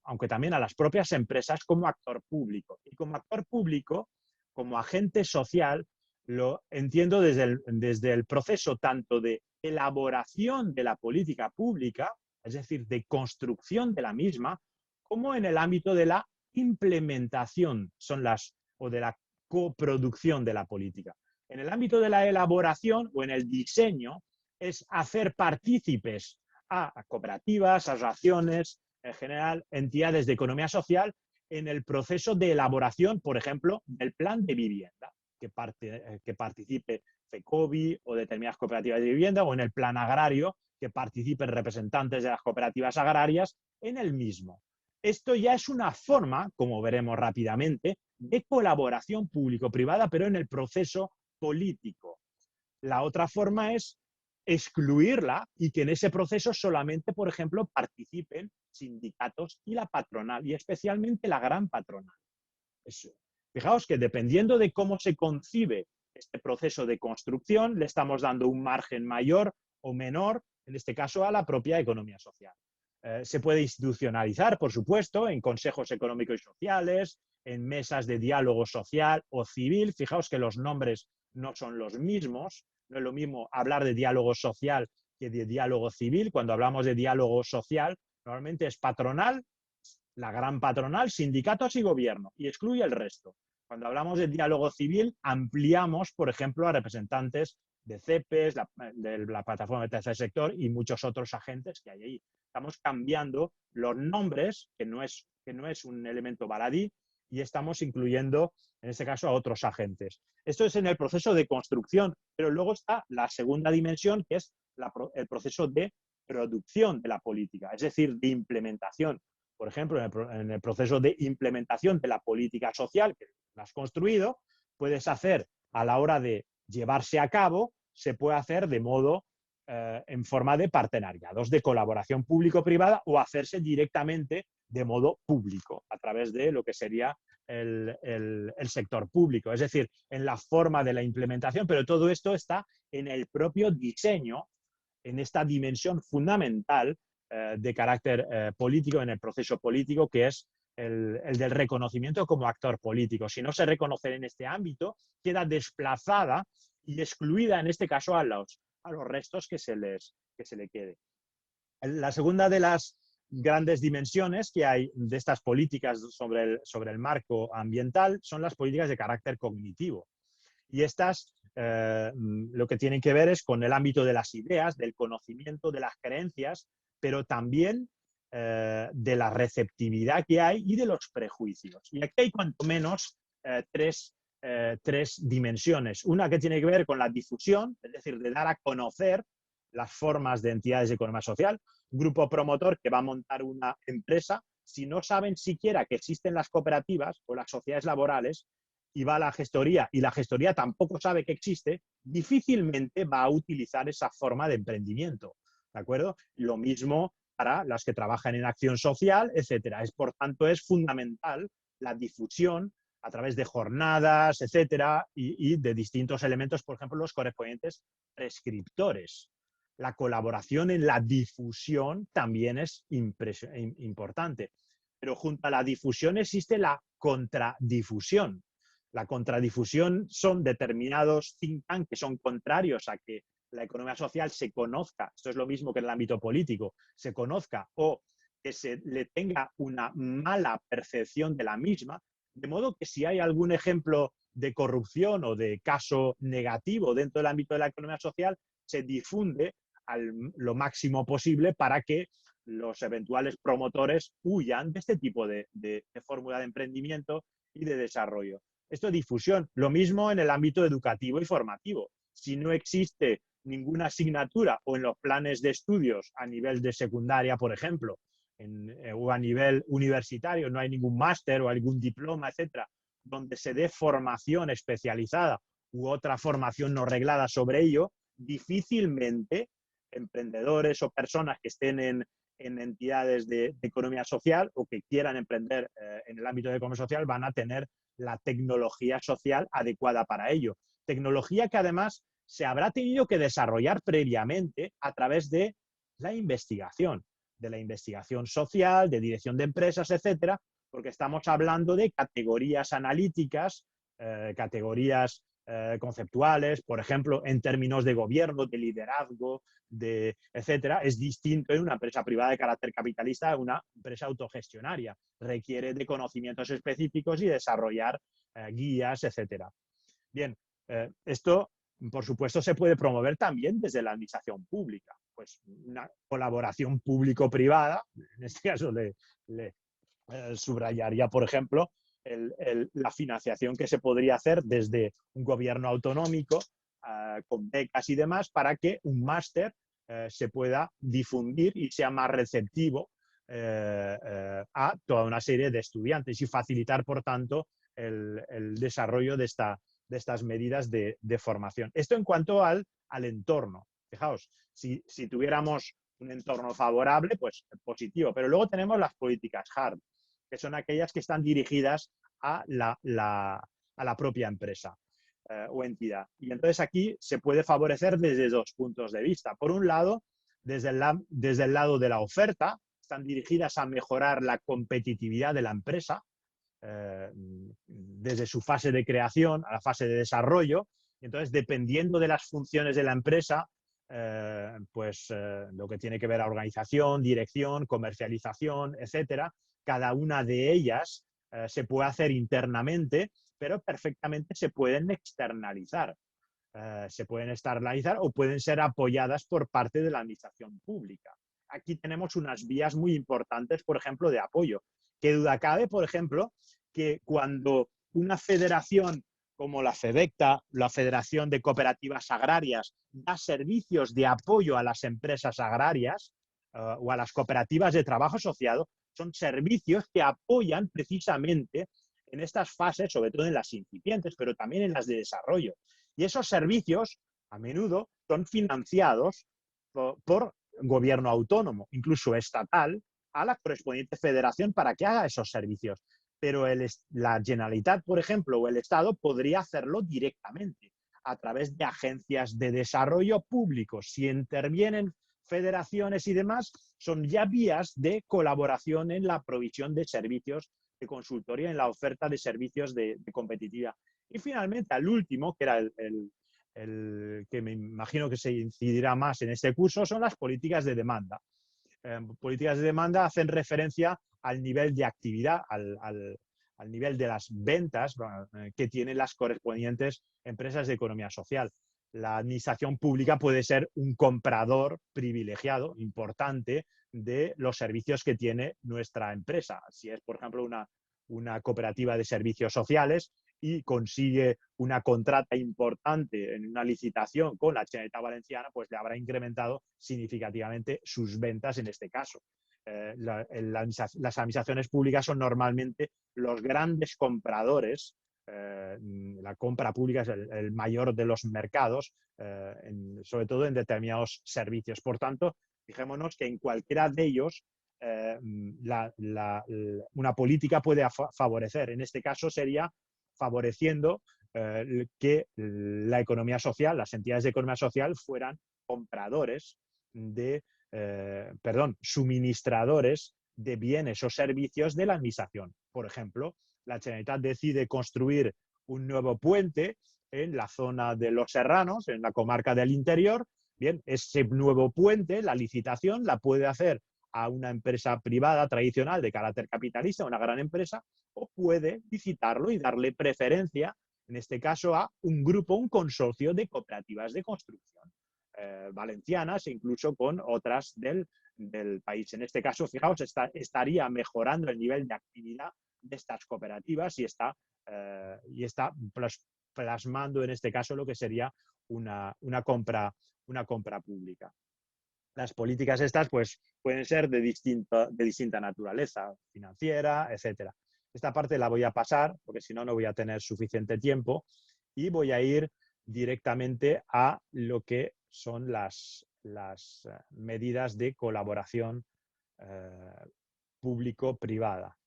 aunque también a las propias empresas, como actor público. Y como actor público, como agente social, lo entiendo desde el proceso tanto de elaboración de la política pública, es decir, de construcción de la misma, como en el ámbito de la implementación o de la coproducción de la política. En el ámbito de la elaboración o en el diseño es hacer partícipes a cooperativas, asociaciones, en general entidades de economía social en el proceso de elaboración, por ejemplo, del plan de vivienda, que participe FECOBI o determinadas cooperativas de vivienda, o en el plan agrario, que participen representantes de las cooperativas agrarias en el mismo. Esto ya es una forma, como veremos rápidamente, de colaboración público-privada, pero en el proceso político. La otra forma es excluirla y que en ese proceso solamente, por ejemplo, participen sindicatos y la patronal, y especialmente la gran patronal. Eso. Fijaos que dependiendo de cómo se concibe este proceso de construcción, le estamos dando un margen mayor o menor, en este caso, a la propia economía social. Se puede institucionalizar, por supuesto, en consejos económicos y sociales, en mesas de diálogo social o civil. Fijaos que los nombres no son los mismos. No es lo mismo hablar de diálogo social que de diálogo civil. Cuando hablamos de diálogo social, normalmente es patronal, la gran patronal, sindicatos y gobierno, y excluye el resto. Cuando hablamos de diálogo civil, ampliamos, por ejemplo, a representantes de CEPES, de la plataforma de tercer sector y muchos otros agentes que hay ahí. Estamos cambiando los nombres, que no es un elemento baladí, y estamos incluyendo, en este caso, a otros agentes. Esto es en el proceso de construcción, pero luego está la segunda dimensión, que es el proceso de producción de la política, es decir, de implementación. Por ejemplo, en el proceso de implementación de la política social que has construido, puedes hacer a la hora de llevarse a cabo, se puede hacer de modo en forma de partenariados, de colaboración público-privada, o hacerse directamente de modo público, a través de lo que sería el sector público, es decir, en la forma de la implementación, pero todo esto está en el propio diseño, en esta dimensión fundamental de carácter político, en el proceso político, que es el del reconocimiento como actor político. Si no se reconoce en este ámbito, queda desplazada y excluida, en este caso, a los restos que se le quede. La segunda de las grandes dimensiones que hay de estas políticas sobre el marco ambiental son las políticas de carácter cognitivo. Y estas lo que tienen que ver es con el ámbito de las ideas, del conocimiento, de las creencias, pero también de la receptividad que hay y de los prejuicios. Y aquí hay cuanto menos tres dimensiones. Una que tiene que ver con la difusión, es decir, de dar a conocer las formas de entidades de economía social. Un grupo promotor que va a montar una empresa, si no saben siquiera que existen las cooperativas o las sociedades laborales, y va a la gestoría, y la gestoría tampoco sabe que existe, difícilmente va a utilizar esa forma de emprendimiento, ¿de acuerdo? Lo mismo para las que trabajan en acción social, etcétera. Por tanto, es fundamental la difusión a través de jornadas, etcétera, y de distintos elementos, por ejemplo, los correspondientes prescriptores. La colaboración en la difusión también es importante, pero junto a la difusión existe la contradifusión. La contradifusión son determinados think tanks que son contrarios a que la economía social se conozca, esto es lo mismo que en el ámbito político, se conozca o que se le tenga una mala percepción de la misma, de modo que si hay algún ejemplo de corrupción o de caso negativo dentro del ámbito de la economía social, se difunde lo máximo posible para que los eventuales promotores huyan de este tipo de fórmula de emprendimiento y de desarrollo. Esto es difusión. Lo mismo en el ámbito educativo y formativo. Si no existe ninguna asignatura o en los planes de estudios a nivel de secundaria, por ejemplo, o a nivel universitario, no hay ningún máster o algún diploma, etcétera, donde se dé formación especializada u otra formación no reglada sobre ello, difícilmente emprendedores o personas que estén en entidades de economía social o que quieran emprender en el ámbito de economía social van a tener la tecnología social adecuada para ello. Tecnología que además se habrá tenido que desarrollar previamente a través de la investigación social, de dirección de empresas, etcétera, porque estamos hablando de categorías analíticas, categorías conceptuales, por ejemplo, en términos de gobierno, de liderazgo, etcétera. Es distinto en una empresa privada de carácter capitalista a una empresa autogestionaria. Requiere de conocimientos específicos y desarrollar guías, etcétera. Bien, esto, por supuesto, se puede promover también desde la administración pública. Pues una colaboración público-privada, en este caso le subrayaría, por ejemplo, la financiación que se podría hacer desde un gobierno autonómico con becas y demás para que un máster se pueda difundir y sea más receptivo a toda una serie de estudiantes y facilitar, por tanto, el desarrollo de estas medidas de formación. Esto en cuanto al entorno. Fijaos, si tuviéramos un entorno favorable, pues positivo. Pero luego tenemos las políticas hard, que son aquellas que están dirigidas a la propia empresa o entidad. Y entonces aquí se puede favorecer desde dos puntos de vista. Por un lado, desde el lado de la oferta, están dirigidas a mejorar la competitividad de la empresa, desde su fase de creación a la fase de desarrollo. Entonces, dependiendo de las funciones de la empresa, lo que tiene que ver a organización, dirección, comercialización, etcétera, cada una de ellas se puede hacer internamente, pero perfectamente se pueden externalizar. O pueden ser apoyadas por parte de la administración pública. Aquí tenemos unas vías muy importantes, por ejemplo, de apoyo. Qué duda cabe, por ejemplo, que cuando una federación como la FEDECTA, la Federación de Cooperativas Agrarias, da servicios de apoyo a las empresas agrarias o a las cooperativas de trabajo asociado, son servicios que apoyan precisamente en estas fases, sobre todo en las incipientes, pero también en las de desarrollo. Y esos servicios, a menudo, son financiados por gobierno autónomo, incluso estatal, a la correspondiente federación para que haga esos servicios. Pero la Generalitat, por ejemplo, o el Estado podría hacerlo directamente a través de agencias de desarrollo públicos. Si intervienen federaciones y demás, son ya vías de colaboración en la provisión de servicios de consultoría, en la oferta de servicios de competitividad. Y finalmente, al último, que era el que me imagino que se incidirá más en este curso, son las políticas de demanda. Políticas de demanda hacen referencia al nivel de actividad, al nivel de las ventas que tienen las correspondientes empresas de economía social. La administración pública puede ser un comprador privilegiado, importante, de los servicios que tiene nuestra empresa. Si es, por ejemplo, una cooperativa de servicios sociales y consigue una contrata importante en una licitación con la Generalitat Valenciana, pues le habrá incrementado significativamente sus ventas en este caso. Las administraciones públicas son normalmente los grandes compradores. La compra pública es el mayor de los mercados, sobre todo en determinados servicios. Por tanto, fijémonos que en cualquiera de ellos una política puede favorecer. En este caso sería favoreciendo que la economía social, las entidades de economía social fueran compradores suministradores de bienes o servicios de la administración. Por ejemplo, la Generalitat decide construir un nuevo puente en la zona de Los Serranos, en la comarca del interior. Bien, ese nuevo puente, la licitación la puede hacer a una empresa privada tradicional de carácter capitalista, una gran empresa, o puede licitarlo y darle preferencia, en este caso, a un grupo, un consorcio de cooperativas de construcción valencianas e incluso con otras del país. En este caso, fijaos, estaría mejorando el nivel de actividad de estas cooperativas y está plasmando en este caso lo que sería una compra pública. Las políticas estas pues, pueden ser de distinta naturaleza, financiera, etcétera. Esta parte la voy a pasar porque si no, no voy a tener suficiente tiempo y voy a ir directamente a lo que son las medidas de colaboración público-privada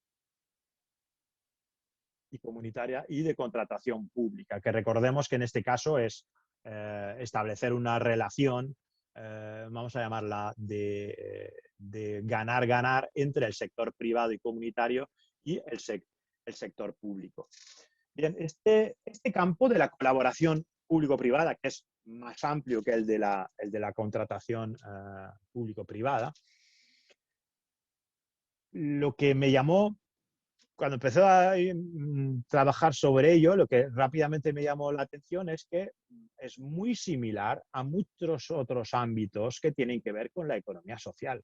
y comunitaria y de contratación pública, que recordemos que en este caso es establecer una relación, vamos a llamarla de ganar-ganar entre el sector privado y comunitario y el sector público. Bien, este campo de la colaboración público-privada, que es más amplio que el de la contratación público-privada, lo que me llamó, cuando empecé a trabajar sobre ello, lo que rápidamente me llamó la atención es que es muy similar a muchos otros ámbitos que tienen que ver con la economía social.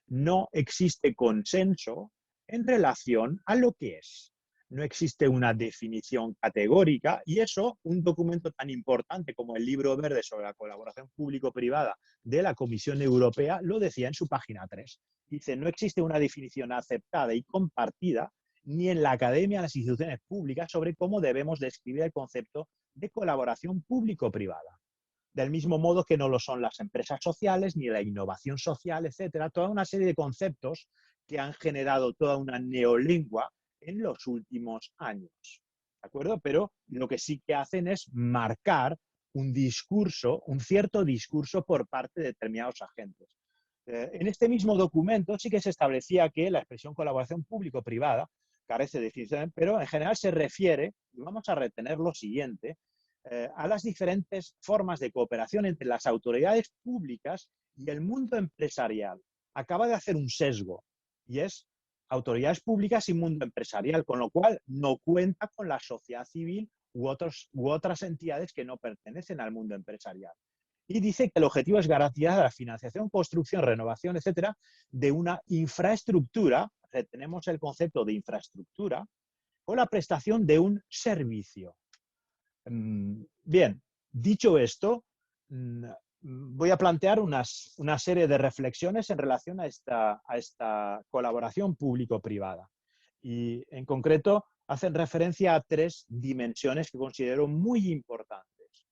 No existe consenso en relación a lo que es. No existe una definición categórica y eso, un documento tan importante como el Libro Verde sobre la colaboración público-privada de la Comisión Europea lo decía en su página 3. Dice, no existe una definición aceptada y compartida ni en la academia ni en las instituciones públicas sobre cómo debemos describir el concepto de colaboración público-privada. Del mismo modo que no lo son las empresas sociales, ni la innovación social, etcétera, toda una serie de conceptos que han generado toda una neolengua en los últimos años. ¿De acuerdo? Pero lo que sí que hacen es marcar un discurso, un cierto discurso por parte de determinados agentes. En este mismo documento sí que se establecía que la expresión colaboración público-privada carece de definición, pero en general se refiere, y vamos a retener lo siguiente, a las diferentes formas de cooperación entre las autoridades públicas y el mundo empresarial. Acaba de hacer un sesgo, y es autoridades públicas y mundo empresarial, con lo cual no cuenta con la sociedad civil u otras entidades que no pertenecen al mundo empresarial. Y dice que el objetivo es garantizar la financiación, construcción, renovación, etcétera, de una infraestructura, tenemos el concepto de infraestructura, o la prestación de un servicio. Bien, dicho esto, voy a plantear una serie de reflexiones en relación a esta colaboración público-privada. Y en concreto hacen referencia a 3 dimensiones que considero muy importantes.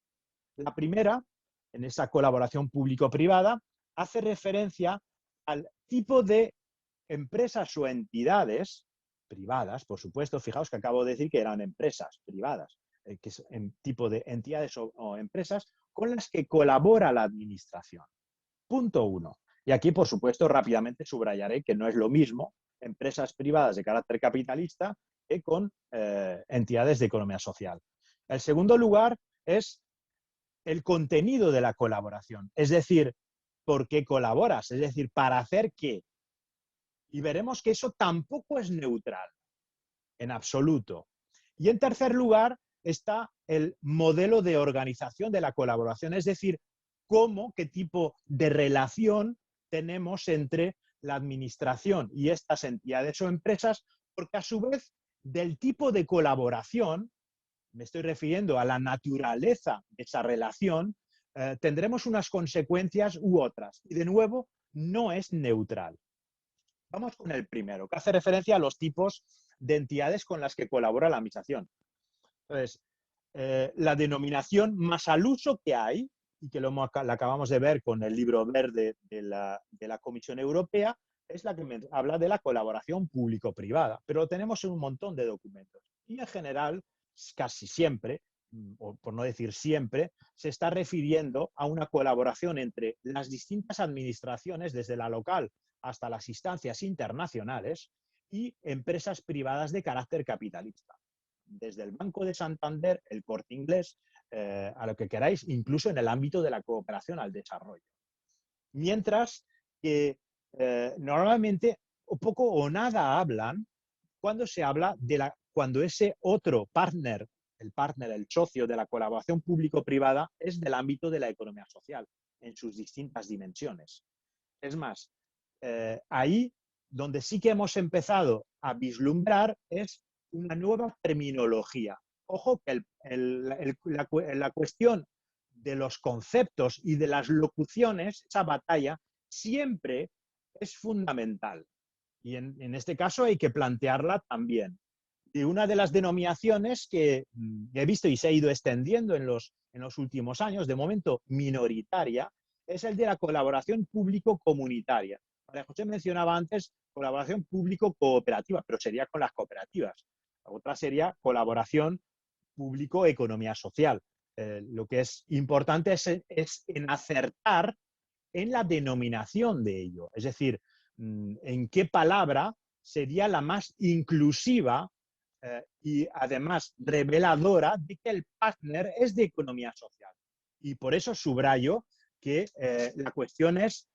La primera, en esa colaboración público-privada, hace referencia al tipo de empresas o entidades privadas, por supuesto, fijaos que acabo de decir que eran empresas privadas, que es en tipo de entidades o empresas con las que colabora la administración. Punto 1. Y aquí, por supuesto, rápidamente subrayaré que no es lo mismo empresas privadas de carácter capitalista que con entidades de economía social. El segundo lugar es el contenido de la colaboración, es decir, ¿por qué colaboras? Es decir, ¿para hacer qué? Y veremos que eso tampoco es neutral, en absoluto. Y en tercer lugar está el modelo de organización de la colaboración, es decir, qué tipo de relación tenemos entre la administración y estas entidades o empresas, porque a su vez del tipo de colaboración, me estoy refiriendo a la naturaleza de esa relación, tendremos unas consecuencias u otras. Y de nuevo, no es neutral. Vamos con el primero, que hace referencia a los tipos de entidades con las que colabora la administración. Entonces, la denominación más al uso que hay, y que la acabamos de ver con el Libro Verde de la Comisión Europea, es la que habla de la colaboración público-privada, pero lo tenemos en un montón de documentos. Y en general, casi siempre, o por no decir siempre, se está refiriendo a una colaboración entre las distintas administraciones, desde la local hasta las instancias internacionales, y empresas privadas de carácter capitalista. Desde el Banco de Santander, el Corte Inglés, a lo que queráis, incluso en el ámbito de la cooperación al desarrollo. Mientras que normalmente poco o nada hablan cuando se habla cuando ese otro partner, el socio de la colaboración público-privada, es del ámbito de la economía social, en sus distintas dimensiones. Es más, ahí donde sí que hemos empezado a vislumbrar es una nueva terminología. Ojo que la cuestión de los conceptos y de las locuciones, esa batalla, siempre es fundamental. Y en este caso hay que plantearla también. Y una de las denominaciones que he visto y se ha ido extendiendo en los en los últimos años, de momento minoritaria, es el de la colaboración público-comunitaria. María José mencionaba antes colaboración público-cooperativa, pero sería con las cooperativas. La otra sería colaboración público-economía social. Lo que es importante es en acertar en la denominación de ello, es decir, en qué palabra sería la más inclusiva y además reveladora de que el partner es de economía social. Y por eso subrayo que la cuestión es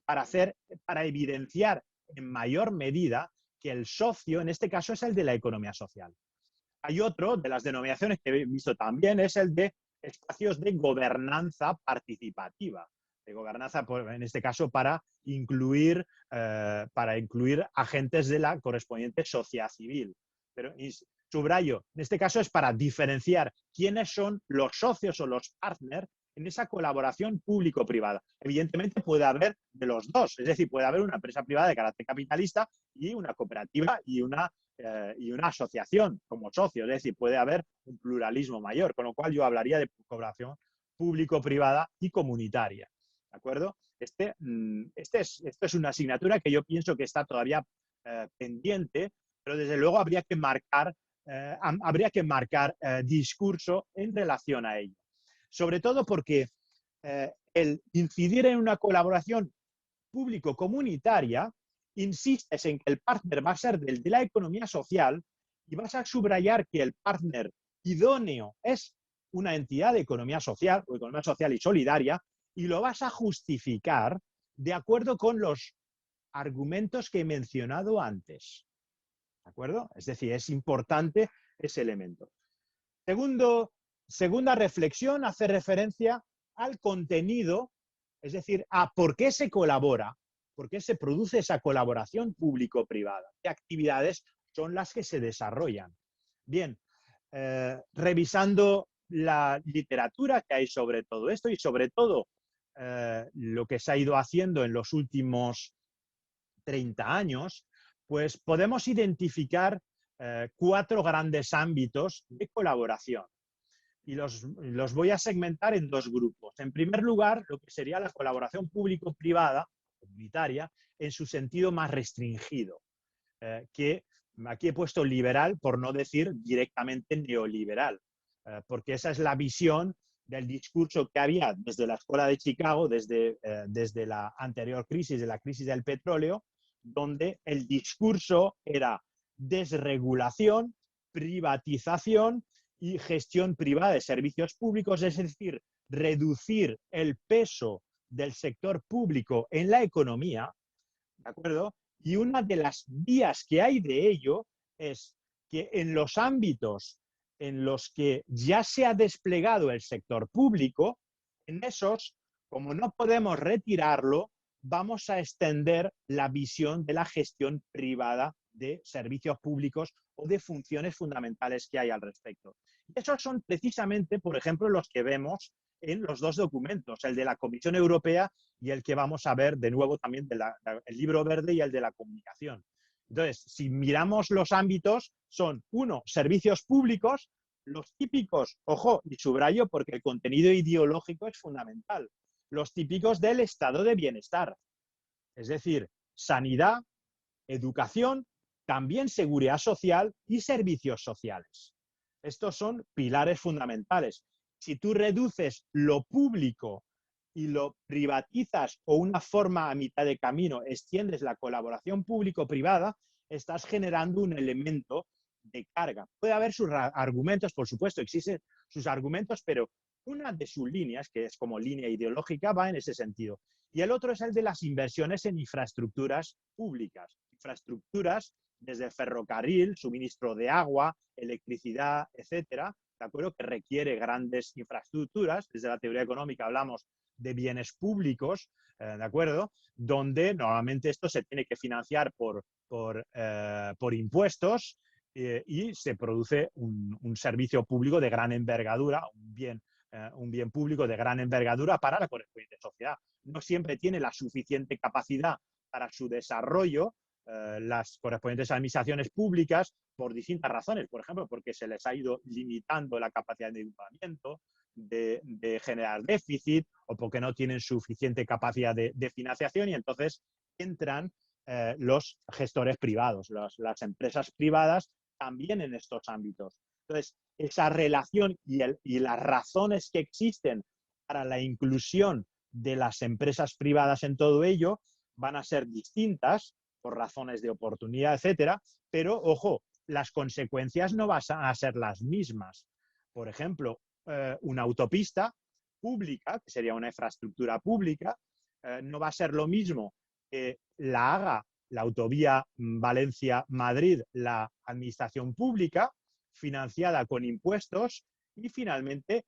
para evidenciar en mayor medida que el socio, en este caso, es el de la economía social. Hay otro de las denominaciones que he visto también, es el de espacios de gobernanza participativa. De gobernanza, en este caso, para incluir agentes de la correspondiente sociedad civil. Pero subrayo, en este caso es para diferenciar quiénes son los socios o los partners en esa colaboración público-privada. Evidentemente puede haber de los dos, es decir, puede haber una empresa privada de carácter capitalista y una cooperativa y una asociación como socio, es decir, puede haber un pluralismo mayor, con lo cual yo hablaría de colaboración público-privada y comunitaria, ¿de acuerdo? Esto es una asignatura que yo pienso que está todavía pendiente, pero desde luego habría que marcar discurso en relación a ello. Sobre todo porque el incidir en una colaboración público-comunitaria insistes en que el partner va a ser del de la economía social y vas a subrayar que el partner idóneo es una entidad de economía social o economía social y solidaria y lo vas a justificar de acuerdo con los argumentos que he mencionado antes. ¿De acuerdo? Es decir, es importante ese elemento. Segunda reflexión hace referencia al contenido, es decir, a por qué se colabora, por qué se produce esa colaboración público-privada, qué actividades son las que se desarrollan. Bien, revisando la literatura que hay sobre todo esto y sobre todo lo que se ha ido haciendo en los últimos 30 años, pues podemos identificar 4 grandes ámbitos de colaboración. Y los voy a segmentar en 2 grupos. En primer lugar, lo que sería la colaboración público-privada, comunitaria, en su sentido más restringido, que aquí he puesto liberal por no decir directamente neoliberal, porque esa es la visión del discurso que había desde la Escuela de Chicago, desde la anterior crisis, de la crisis del petróleo, donde el discurso era desregulación, privatización y gestión privada de servicios públicos, es decir, reducir el peso del sector público en la economía, ¿de acuerdo? Y una de las vías que hay de ello es que en los ámbitos en los que ya se ha desplegado el sector público, en esos, como no podemos retirarlo, vamos a extender la visión de la gestión privada de servicios públicos o de funciones fundamentales que hay al respecto. Y esos son precisamente, por ejemplo, los que vemos en los 2 documentos, el de la Comisión Europea y el que vamos a ver de nuevo también el libro verde y el de la comunicación. Entonces, si miramos los ámbitos, son 1, servicios públicos, los típicos, ojo, y subrayo porque el contenido ideológico es fundamental, los típicos del estado de bienestar, es decir, sanidad, educación, también seguridad social y servicios sociales. Estos son pilares fundamentales. Si tú reduces lo público y lo privatizas o una forma a mitad de camino, extiendes la colaboración público-privada, estás generando un elemento de carga. Puede haber sus argumentos, por supuesto, existen sus argumentos, pero una de sus líneas, que es como línea ideológica, va en ese sentido. Y el otro es el de las inversiones en infraestructuras públicas. Infraestructuras desde ferrocarril, suministro de agua, electricidad, etcétera, ¿de acuerdo? Que requiere grandes infraestructuras. Desde la teoría económica hablamos de bienes públicos, ¿de acuerdo? Donde normalmente esto se tiene que financiar por impuestos y se produce un servicio público de gran envergadura, un bien público de gran envergadura para la correspondiente sociedad. No siempre tiene la suficiente capacidad para su desarrollo las correspondientes administraciones públicas por distintas razones, por ejemplo, porque se les ha ido limitando la capacidad de endeudamiento, de generar déficit o porque no tienen suficiente capacidad de financiación y entonces entran los gestores privados, las empresas privadas también en estos ámbitos. Entonces, esa relación y las razones que existen para la inclusión de las empresas privadas en todo ello van a ser distintas por razones de oportunidad, etcétera, pero, ojo, las consecuencias no van a ser las mismas. Por ejemplo, una autopista pública, que sería una infraestructura pública, no va a ser lo mismo que la haga la autovía Valencia-Madrid, la administración pública, financiada con impuestos y finalmente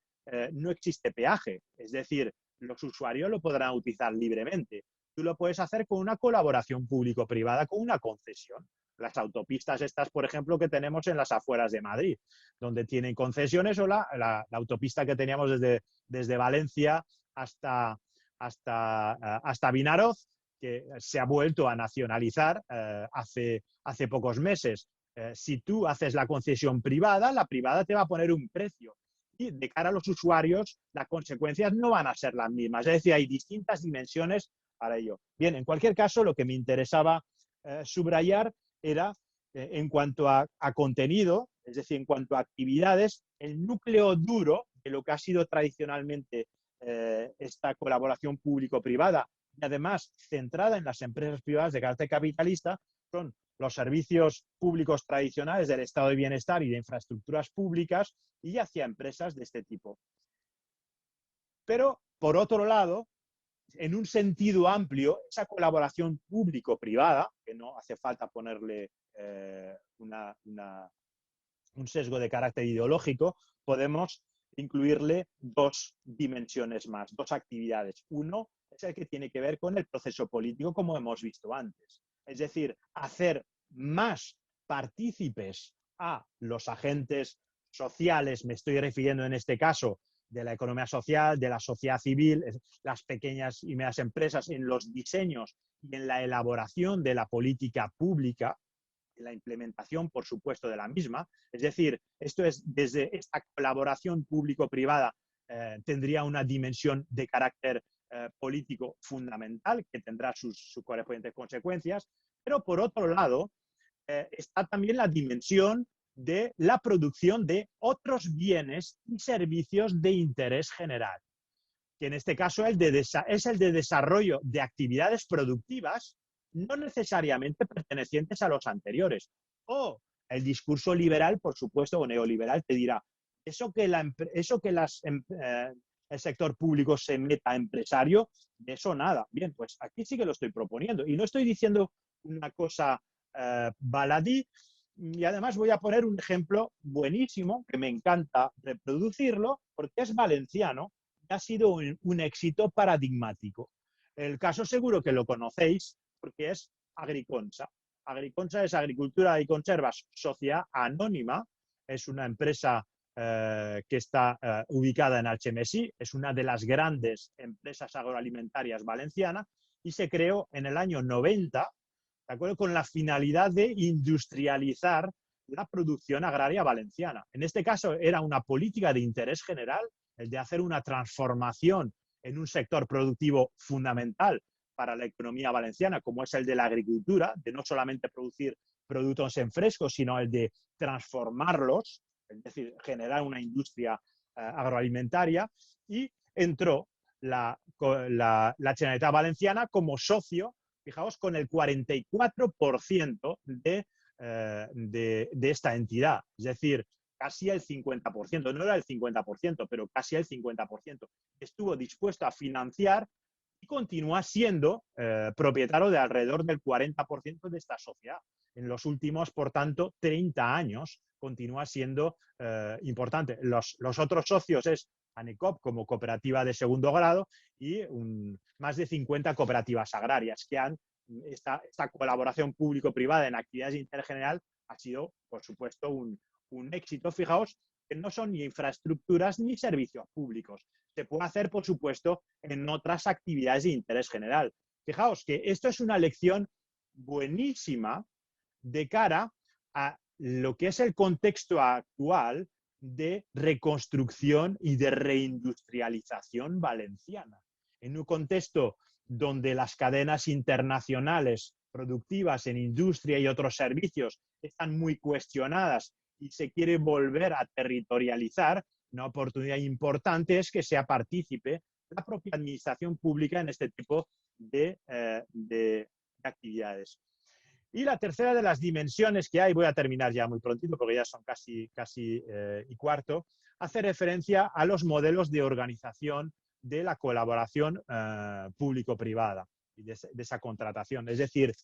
no existe peaje. Es decir, los usuarios lo podrán utilizar libremente. Tú lo puedes hacer con una colaboración público-privada, con una concesión. Las autopistas estas, por ejemplo, que tenemos en las afueras de Madrid, donde tienen concesiones, o la autopista que teníamos desde Valencia hasta Vinaroz, que se ha vuelto a nacionalizar hace pocos meses. Si tú haces la concesión privada, la privada te va a poner un precio. Y de cara a los usuarios, las consecuencias no van a ser las mismas. Es decir, hay distintas dimensiones para ello. Bien, en cualquier caso, lo que me interesaba subrayar era, en cuanto a contenido, es decir, en cuanto a actividades, el núcleo duro de lo que ha sido tradicionalmente esta colaboración público-privada y además centrada en las empresas privadas de carácter capitalista, son los servicios públicos tradicionales del estado de bienestar y de infraestructuras públicas y hacia empresas de este tipo. Pero, por otro lado, en un sentido amplio, esa colaboración público-privada, que no hace falta ponerle un sesgo de carácter ideológico, podemos incluirle dos dimensiones más, dos actividades. Uno es el que tiene que ver con el proceso político, como hemos visto antes. Es decir, hacer más partícipes a los agentes sociales, me estoy refiriendo en este caso de la economía social, de la sociedad civil, las pequeñas y medianas empresas, en los diseños y en la elaboración de la política pública, en la implementación, por supuesto, de la misma. Es decir, esto es desde esta colaboración público-privada tendría una dimensión de carácter político fundamental que tendrá sus correspondientes consecuencias, pero por otro lado está también la dimensión de la producción de otros bienes y servicios de interés general, que en este caso es el de desarrollo de actividades productivas no necesariamente pertenecientes a los anteriores. O el discurso liberal, por supuesto, o neoliberal, te dirá, eso que el sector público se meta empresario, de eso nada. Bien, pues aquí sí que lo estoy proponiendo. Y no estoy diciendo una cosa baladí. Y además voy a poner un ejemplo buenísimo, que me encanta reproducirlo, porque es valenciano y ha sido un éxito paradigmático. El caso seguro que lo conocéis, porque es Agriconsa. Agriconsa es Agricultura y Conservas Sociedad Anónima, es una empresa que está ubicada en Algemesí, es una de las grandes empresas agroalimentarias valencianas y se creó en el año 90, ¿de acuerdo?, con la finalidad de industrializar la producción agraria valenciana. En este caso era una política de interés general, el de hacer una transformación en un sector productivo fundamental para la economía valenciana, como es el de la agricultura, de no solamente producir productos en fresco, sino el de transformarlos, es decir, generar una industria agroalimentaria, y entró la Generalitat Valenciana como socio, fijaos, con el 44% de esta entidad, es decir, casi el 50%, no era el 50%, pero casi el 50%. Estuvo dispuesto a financiar y continúa siendo propietario de alrededor del 40% de esta sociedad. En los últimos, por tanto, 30 años continúa siendo importante. Los otros socios es ANECOP como cooperativa de segundo grado y más de 50 cooperativas agrarias que han esta colaboración público-privada en actividades de interés general ha sido, por supuesto, un éxito. Fijaos que no son ni infraestructuras ni servicios públicos. Se puede hacer, por supuesto, en otras actividades de interés general. Fijaos que esto es una lección buenísima de cara a lo que es el contexto actual de reconstrucción y de reindustrialización valenciana. En un contexto donde las cadenas internacionales productivas en industria y otros servicios están muy cuestionadas y se quiere volver a territorializar, una oportunidad importante es que sea partícipe la propia administración pública en este tipo de actividades. Y la tercera de las dimensiones que hay, voy a terminar ya muy prontito porque ya son casi y cuarto, hace referencia a los modelos de organización de la colaboración público-privada y de esa contratación. Es decir,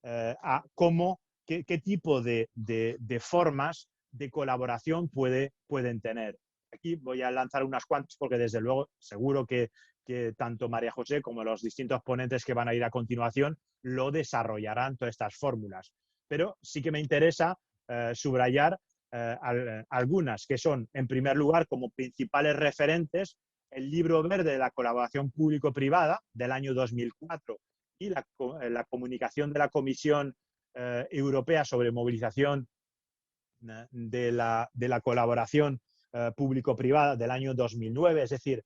a cómo, qué tipo de formas de colaboración pueden tener. Aquí voy a lanzar unas cuantas porque desde luego seguro que tanto María José como los distintos ponentes que van a ir a continuación lo desarrollarán todas estas fórmulas. Pero sí que me interesa subrayar algunas que son, en primer lugar, como principales referentes, el Libro Verde de la Colaboración Público-Privada del año 2004 y la comunicación de la Comisión Europea sobre movilización de la colaboración público-privada del año 2009, es decir,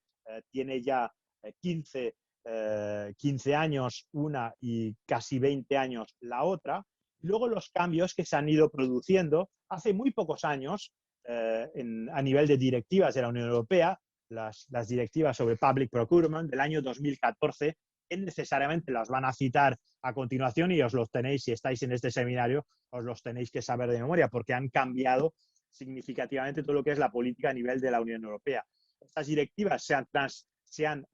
tiene ya 15 años una y casi 20 años la otra. Luego los cambios que se han ido produciendo hace muy pocos años a nivel de directivas de la Unión Europea, las directivas sobre Public Procurement del año 2014, que necesariamente las van a citar a continuación y os los tenéis, si estáis en este seminario, os los tenéis que saber de memoria porque han cambiado significativamente todo lo que es la política a nivel de la Unión Europea. Estas directivas se han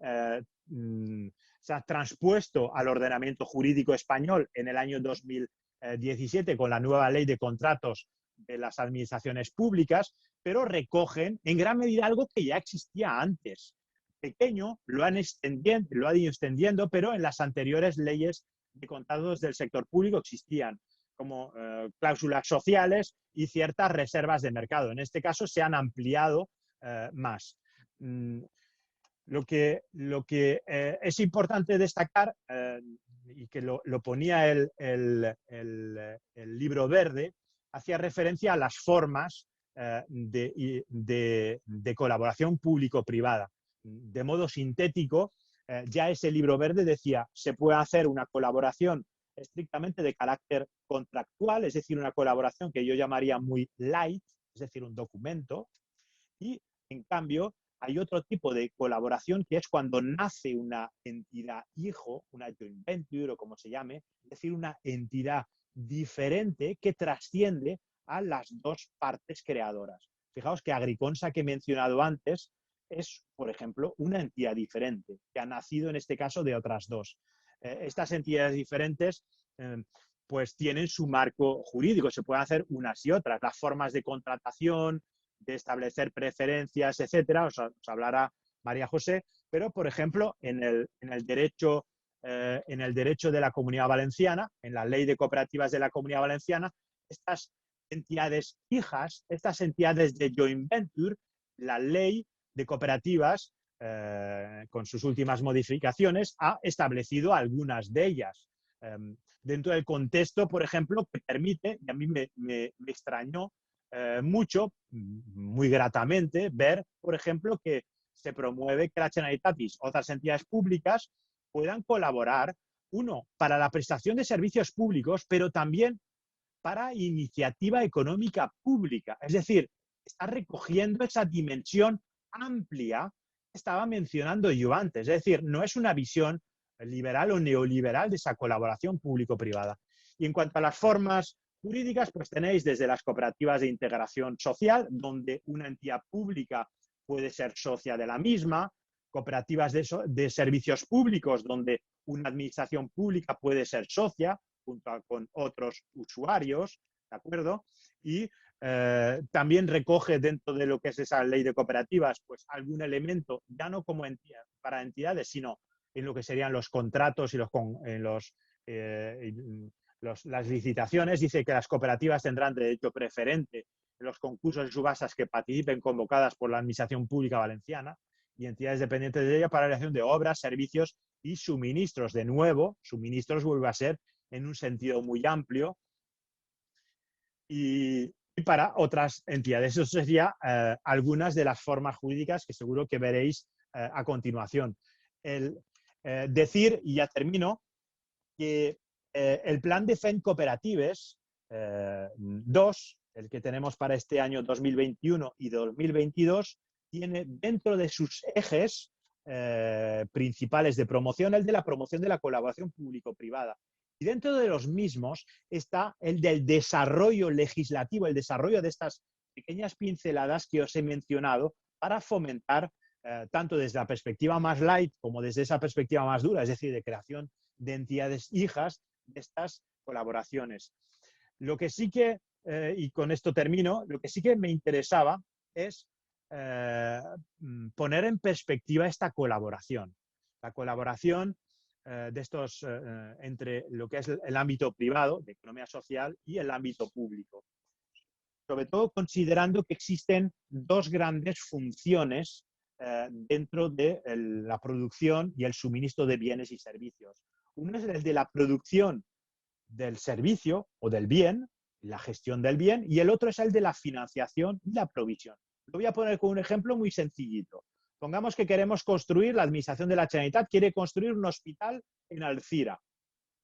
transpuesto al ordenamiento jurídico español en el año 2017 con la nueva ley de contratos de las administraciones públicas, pero recogen en gran medida algo que ya existía antes. Pequeño, lo han ido extendiendo, pero en las anteriores leyes de contratos del sector público existían como cláusulas sociales y ciertas reservas de mercado. En este caso se han ampliado más. Lo que es importante destacar, y que lo ponía el Libro Verde, hacía referencia a las formas de colaboración público-privada. De modo sintético, ya ese Libro Verde decía, se puede hacer una colaboración estrictamente de carácter contractual, es decir, una colaboración que yo llamaría muy light, es decir, un documento, y en cambio hay otro tipo de colaboración que es cuando nace una entidad hijo, una joint venture o como se llame, es decir, una entidad diferente que trasciende a las dos partes creadoras. Fijaos que Agriconsa, que he mencionado antes, es, por ejemplo, una entidad diferente, que ha nacido en este caso de otras dos. Estas entidades diferentes pues tienen su marco jurídico, se pueden hacer unas y otras, las formas de contratación, de establecer preferencias, etcétera, os hablará María José, pero por ejemplo en el derecho de la Comunidad Valenciana, en la ley de cooperativas de la Comunidad Valenciana, estas entidades hijas, estas entidades de joint venture, la ley de cooperativas con sus últimas modificaciones ha establecido algunas de ellas dentro del contexto, por ejemplo, que permite, y a mí me extrañó mucho, muy gratamente, ver, por ejemplo, que se promueve que la Generalitat y otras entidades públicas puedan colaborar, uno, para la prestación de servicios públicos, pero también para iniciativa económica pública. Es decir, está recogiendo esa dimensión amplia que estaba mencionando yo antes. Es decir, no es una visión liberal o neoliberal de esa colaboración público-privada. Y en cuanto a las formas jurídicas, pues tenéis desde las cooperativas de integración social, donde una entidad pública puede ser socia de la misma, cooperativas de servicios públicos, donde una administración pública puede ser socia junto con otros usuarios, ¿de acuerdo? Y también recoge dentro de lo que es esa ley de cooperativas, pues algún elemento, ya no como para entidades, sino en lo que serían los contratos y las licitaciones. Dice que las cooperativas tendrán derecho preferente en los concursos y subastas que participen convocadas por la Administración Pública Valenciana y entidades dependientes de ella para la realización de obras, servicios y suministros. De nuevo, suministros vuelve a ser en un sentido muy amplio. Y y para otras entidades. Eso sería algunas de las formas jurídicas que seguro que veréis a continuación. Decir, y ya termino, que el plan de FEN Cooperatives 2, el que tenemos para este año 2021 y 2022, tiene dentro de sus ejes principales de promoción el de la promoción de la colaboración público-privada. Y dentro de los mismos está el del desarrollo legislativo, el desarrollo de estas pequeñas pinceladas que os he mencionado para fomentar, tanto desde la perspectiva más light como desde esa perspectiva más dura, es decir, de creación de entidades hijas de estas colaboraciones. Lo que sí que, y con esto termino, lo que sí que me interesaba es poner en perspectiva esta colaboración. La colaboración de estos entre lo que es el ámbito privado, de economía social, y el ámbito público. Sobre todo considerando que existen dos grandes funciones dentro de la producción y el suministro de bienes y servicios. Uno es el de la producción del servicio o del bien, la gestión del bien, y el otro es el de la financiación y la provisión. Lo voy a poner con un ejemplo muy sencillito. Pongamos que queremos construir, la Administración de la Generalitat quiere construir un hospital en Alzira.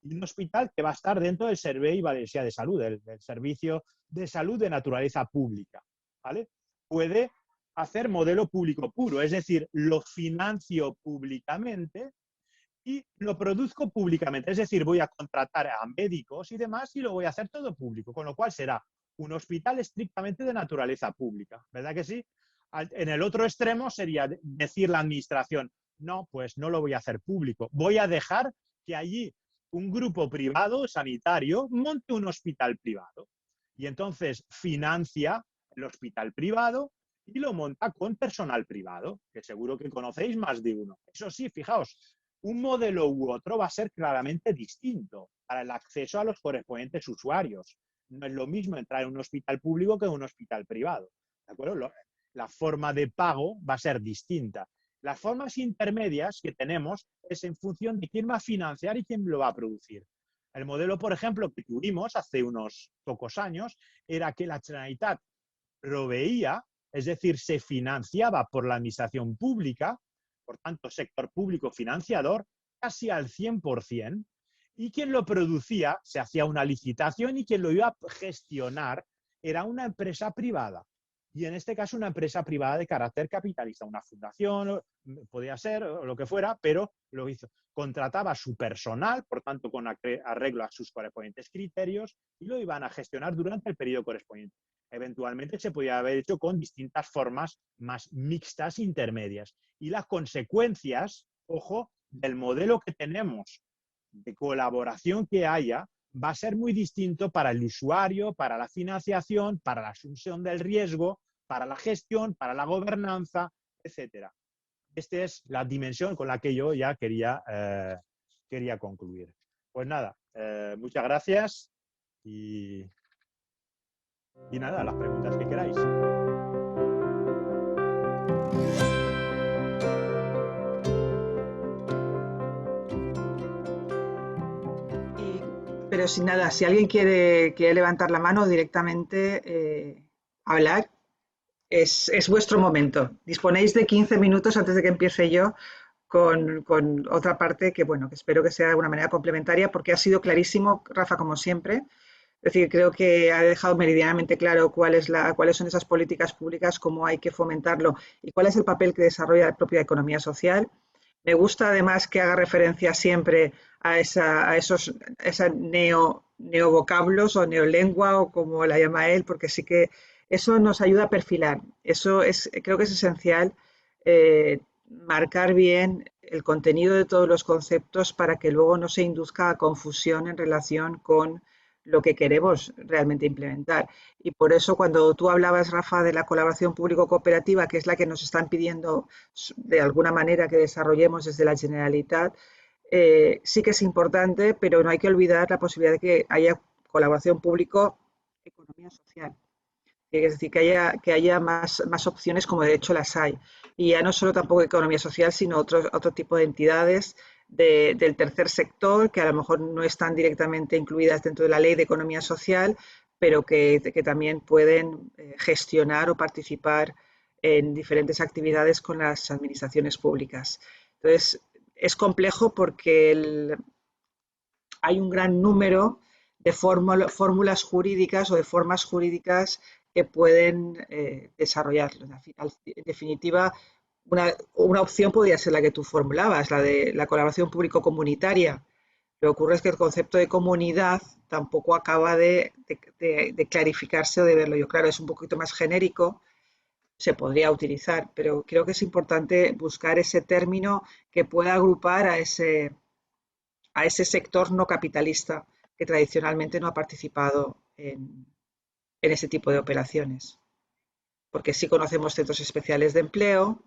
Y un hospital que va a estar dentro del Servei Valencià de Salud, del Servicio de Salud de Naturaleza Pública, ¿vale? Puede hacer modelo público puro, es decir, lo financio públicamente y lo produzco públicamente. Es decir, voy a contratar a médicos y demás y lo voy a hacer todo público, con lo cual será un hospital estrictamente de naturaleza pública, ¿verdad que sí? En el otro extremo sería decir la administración, no, pues no lo voy a hacer público, voy a dejar que allí un grupo privado sanitario monte un hospital privado y entonces financia el hospital privado y lo monta con personal privado, que seguro que conocéis más de uno. Eso sí, fijaos, un modelo u otro va a ser claramente distinto para el acceso a los correspondientes usuarios. No es lo mismo entrar en un hospital público que en un hospital privado, ¿de acuerdo? La forma de pago va a ser distinta. Las formas intermedias que tenemos es en función de quién va a financiar y quién lo va a producir. El modelo, por ejemplo, que tuvimos hace unos pocos años era que la Generalitat proveía, es decir, se financiaba por la administración pública, por tanto, sector público financiador, casi al 100%, y quien lo producía, se hacía una licitación y quien lo iba a gestionar era una empresa privada. Y en este caso una empresa privada de carácter capitalista, una fundación, podía ser, o lo que fuera, pero lo hizo. Contrataba su personal, por tanto, con arreglo a sus correspondientes criterios, y lo iban a gestionar durante el periodo correspondiente. Eventualmente se podía haber hecho con distintas formas más mixtas intermedias. Y las consecuencias, ojo, del modelo que tenemos de colaboración que haya, va a ser muy distinto para el usuario, para la financiación, para la asunción del riesgo, para la gestión, para la gobernanza, etc. Esta es la dimensión con la que yo ya quería concluir. Pues nada, muchas gracias y nada, las preguntas que queráis. Pero sin nada, si alguien quiere levantar la mano directamente, hablar, es vuestro momento. Disponéis de 15 minutos antes de que empiece yo con otra parte que, bueno, que espero que sea de alguna manera complementaria, porque ha sido clarísimo, Rafa, como siempre. Es decir, creo que ha dejado meridianamente claro cuáles son esas políticas públicas, cómo hay que fomentarlo y cuál es el papel que desarrolla la propia economía social. Me gusta además que haga referencia siempre a esos neovocablos o neolengua o como la llama él, porque sí que eso nos ayuda a perfilar. Creo que es esencial marcar bien el contenido de todos los conceptos para que luego no se induzca a confusión en relación con lo que queremos realmente implementar. Y por eso cuando tú hablabas, Rafa, de la colaboración público-cooperativa, que es la que nos están pidiendo de alguna manera que desarrollemos desde la Generalitat, sí que es importante, pero no hay que olvidar la posibilidad de que haya colaboración público-economía social. Es decir, que haya más opciones como de hecho las hay. Y ya no solo tampoco economía social, sino otro tipo de entidades del tercer sector que a lo mejor no están directamente incluidas dentro de la ley de economía social, pero que también pueden gestionar o participar en diferentes actividades con las administraciones públicas. Entonces, es complejo porque hay un gran número de fórmulas jurídicas o de formas jurídicas que pueden desarrollarlo. En definitiva, una opción podría ser la que tú formulabas, la de la colaboración público-comunitaria. Lo que ocurre es que el concepto de comunidad tampoco acaba de clarificarse o de verlo. Yo, claro, es un poquito más genérico, se podría utilizar, pero creo que es importante buscar ese término que pueda agrupar a ese sector no capitalista que tradicionalmente no ha participado en ese tipo de operaciones. Porque sí conocemos centros especiales de empleo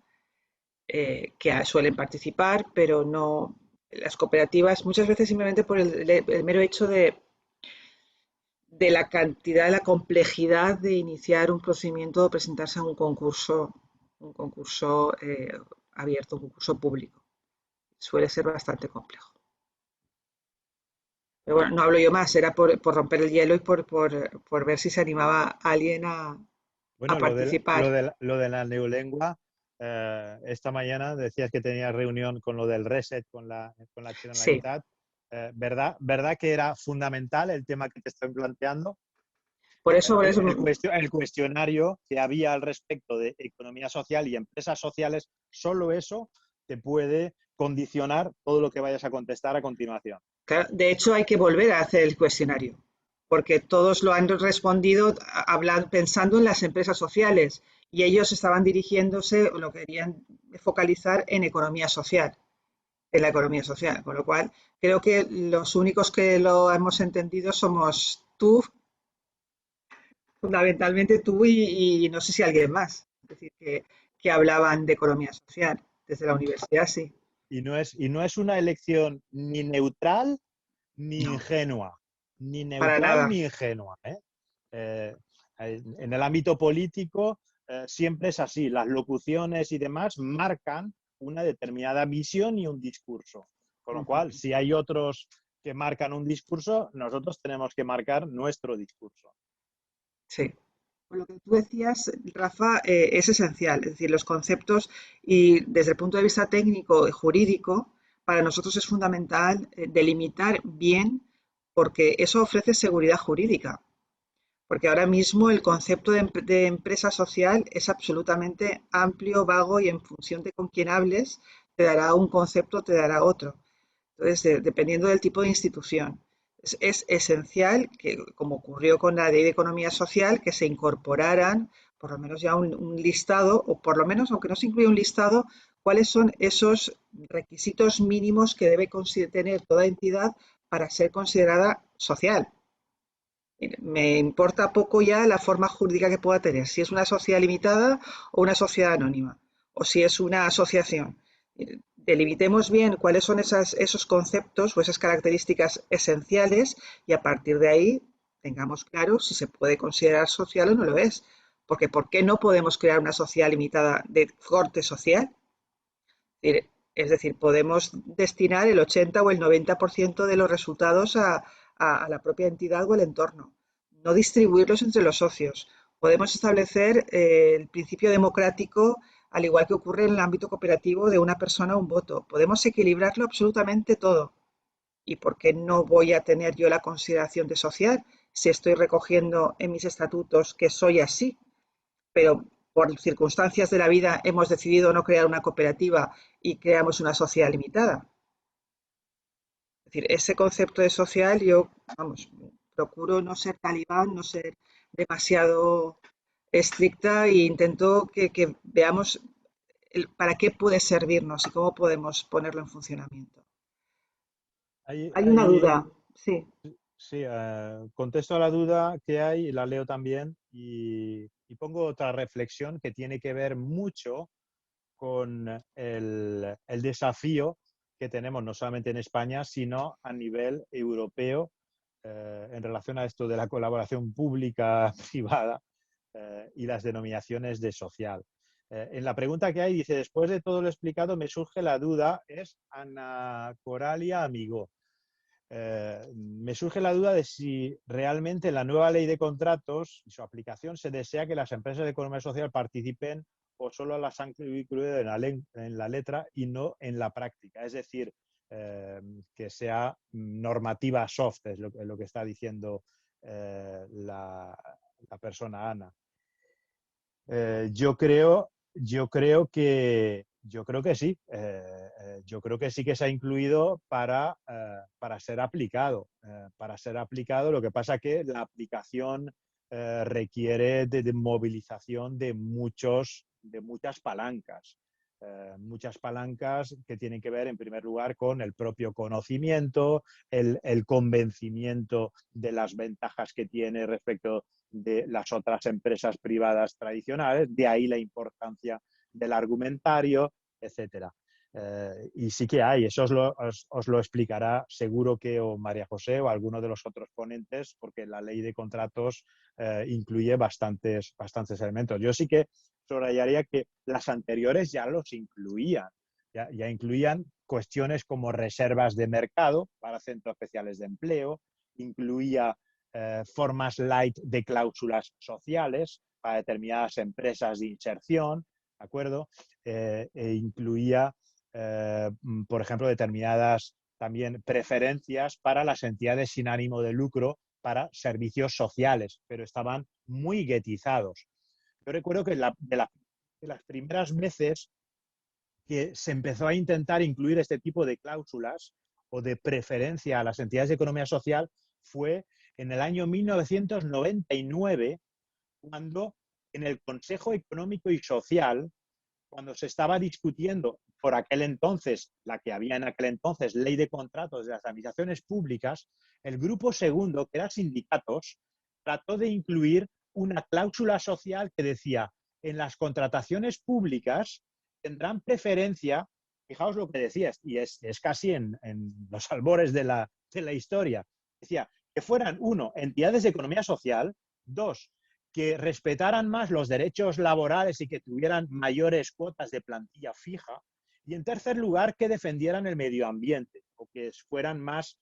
que suelen participar, pero no las cooperativas muchas veces simplemente por el mero hecho de la cantidad, la complejidad de iniciar un procedimiento o presentarse a un concurso abierto, un concurso público. Suele ser bastante complejo. Pero bueno, no hablo yo más, era por romper el hielo y por ver si se animaba alguien a Bueno, participar. lo de la neolengua, esta mañana decías que tenías reunión con lo del reset, con la Sí, Generalitat. ¿Verdad que era fundamental el tema que te estoy planteando? por eso, El cuestionario que había al respecto de economía social y empresas sociales, solo eso te puede condicionar todo lo que vayas a contestar a continuación. claro, de hecho hay que volver a hacer el cuestionario, porque todos lo han respondido pensando en las empresas sociales y ellos estaban dirigiéndose o lo querían focalizar en economía social, en la economía social, con lo cual creo que los únicos que lo hemos entendido somos tú, fundamentalmente tú y no sé si alguien más, es decir, que hablaban de economía social desde la universidad, sí. Y no es una elección ni neutral ni No, ingenua. Ni para neutral nada. ni ingenua. Eh, en el ámbito político siempre es así. Las locuciones y demás marcan una determinada visión y un discurso. Con lo cual, si hay otros que marcan un discurso, nosotros tenemos que marcar nuestro discurso. Sí. Por lo que tú decías, Rafa, es esencial, es decir, los conceptos y desde el punto de vista técnico y jurídico, para nosotros es fundamental delimitar bien porque eso ofrece seguridad jurídica. Porque ahora mismo el concepto de empresa social es absolutamente amplio, vago y en función de con quién hables, te dará un concepto, te dará otro. Entonces, dependiendo del tipo de institución. Es esencial que, como ocurrió con la Ley de Economía Social, que se incorporaran por lo menos ya un listado, o por lo menos, aunque no se incluya un listado, cuáles son esos requisitos mínimos que debe tener toda entidad para ser considerada social. Me importa poco ya la forma jurídica que pueda tener, si es una sociedad limitada o una sociedad anónima, o si es una asociación. Delimitemos bien cuáles son esos conceptos o esas características esenciales y a partir de ahí tengamos claro si se puede considerar social o no lo es. Porque ¿por qué no podemos crear una sociedad limitada de corte social? Es decir, podemos destinar el 80 o el 90% de los resultados a la propia entidad o el entorno, no distribuirlos entre los socios. Podemos establecer el principio democrático, al igual que ocurre en el ámbito cooperativo de una persona un voto. Podemos equilibrarlo absolutamente todo. ¿Y por qué no voy a tener yo la consideración de social si estoy recogiendo en mis estatutos que soy así? Pero por circunstancias de la vida hemos decidido no crear una cooperativa y creamos una sociedad limitada. Es decir, ese concepto de social yo, vamos, procuro no ser talibán, no ser demasiado estricta e intento que veamos para qué puede servirnos y cómo podemos ponerlo en funcionamiento. Hay, Hay una hay, duda, sí. sí, contesto a la duda que hay, la leo también y pongo otra reflexión que tiene que ver mucho con el desafío que tenemos no solamente en España, sino a nivel europeo en relación a esto de la colaboración pública-privada y las denominaciones de social. En la pregunta que hay dice, después de todo lo explicado me surge la duda, es Ana Coralia Amigó. me surge la duda de si realmente en la nueva ley de contratos y su aplicación se desea que las empresas de economía social participen o solo las han incluido en la letra y no en la práctica. Es decir, que sea normativa soft, es lo que está diciendo la persona Ana. Yo creo que sí. Yo creo que sí que se ha incluido para ser aplicado. Para ser aplicado, lo que pasa que la aplicación requiere de movilización de muchas palancas. Muchas palancas que tienen que ver, en primer lugar, con el propio conocimiento, el convencimiento de las ventajas que tiene respecto de las otras empresas privadas tradicionales, de ahí la importancia del argumentario, etcétera. Y sí que hay, eso os lo explicará seguro que o María José o alguno de los otros ponentes, porque la ley de contratos incluye bastantes elementos. Yo sí que subrayaría que las anteriores ya los incluían, ya incluían cuestiones como reservas de mercado para centros especiales de empleo, incluía formas light de cláusulas sociales para determinadas empresas de inserción, ¿de acuerdo? Incluía, por ejemplo, determinadas también preferencias para las entidades sin ánimo de lucro para servicios sociales, pero estaban muy guetizados. Yo recuerdo que de las primeras veces que se empezó a intentar incluir este tipo de cláusulas o de preferencia a las entidades de economía social fue en el año 1999, cuando en el Consejo Económico y Social, cuando se estaba discutiendo por aquel entonces, la que había en aquel entonces, ley de contratos de las administraciones públicas, el grupo segundo, que era sindicatos, trató de incluir una cláusula social que decía, en las contrataciones públicas tendrán preferencia, fijaos lo que decías, y es casi en los albores de la historia, decía que fueran, uno, entidades de economía social, dos, que respetaran más los derechos laborales y que tuvieran mayores cuotas de plantilla fija. Y en tercer lugar, que defendieran el medio ambiente o que fueran más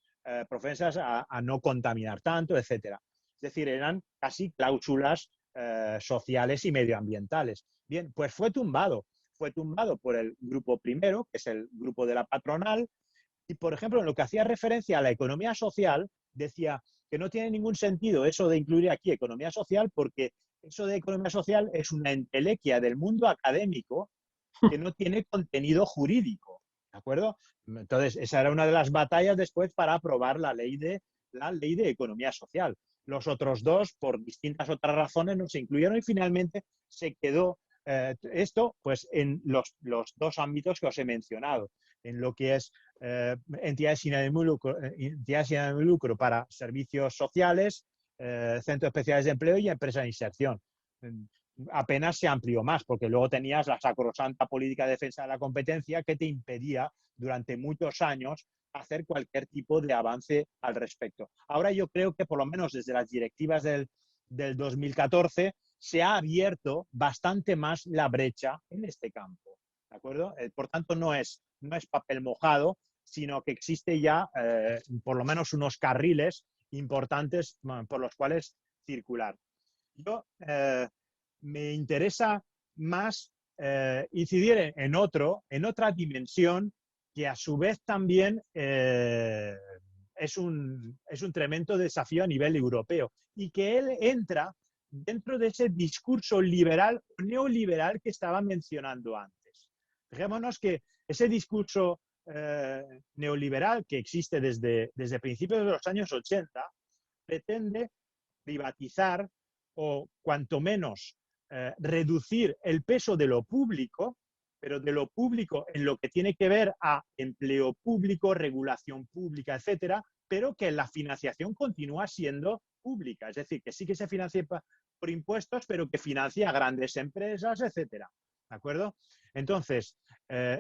profensas a no contaminar tanto, etcétera. Es decir, eran casi cláusulas sociales y medioambientales. Bien, pues fue tumbado por el grupo primero, que es el grupo de la patronal, y, por ejemplo, en lo que hacía referencia a la economía social, decía que no tiene ningún sentido eso de incluir aquí economía social, porque eso de economía social es una entelequia del mundo académico que no tiene contenido jurídico, ¿de acuerdo? Entonces, esa era una de las batallas después para aprobar la ley de economía social. Los otros dos, por distintas otras razones, no se incluyeron y finalmente se quedó esto pues en los dos ámbitos que os he mencionado, en lo que es entidades sin ánimo de lucro para servicios sociales, centros especiales de empleo y empresas de inserción. Apenas se amplió más, porque luego tenías la sacrosanta política de defensa de la competencia que te impedía durante muchos años hacer cualquier tipo de avance al respecto. Ahora yo creo que por lo menos desde las directivas del 2014 se ha abierto bastante más la brecha en este campo, ¿de acuerdo? Por tanto, no es papel mojado, sino que existe ya por lo menos unos carriles importantes por los cuales circular. Yo me interesa más incidir en otra dimensión que a su vez también es un tremendo desafío a nivel europeo y que él entra dentro de ese discurso liberal o neoliberal que estaba mencionando antes. Fijémonos que ese discurso neoliberal que existe desde principios de los años 80 pretende privatizar o cuanto menos reducir el peso de lo público, pero de lo público en lo que tiene que ver a empleo público, regulación pública, etcétera, pero que la financiación continúa siendo pública, es decir, que sí que se financia por impuestos, pero que financia a grandes empresas, etcétera. ¿De acuerdo? Entonces,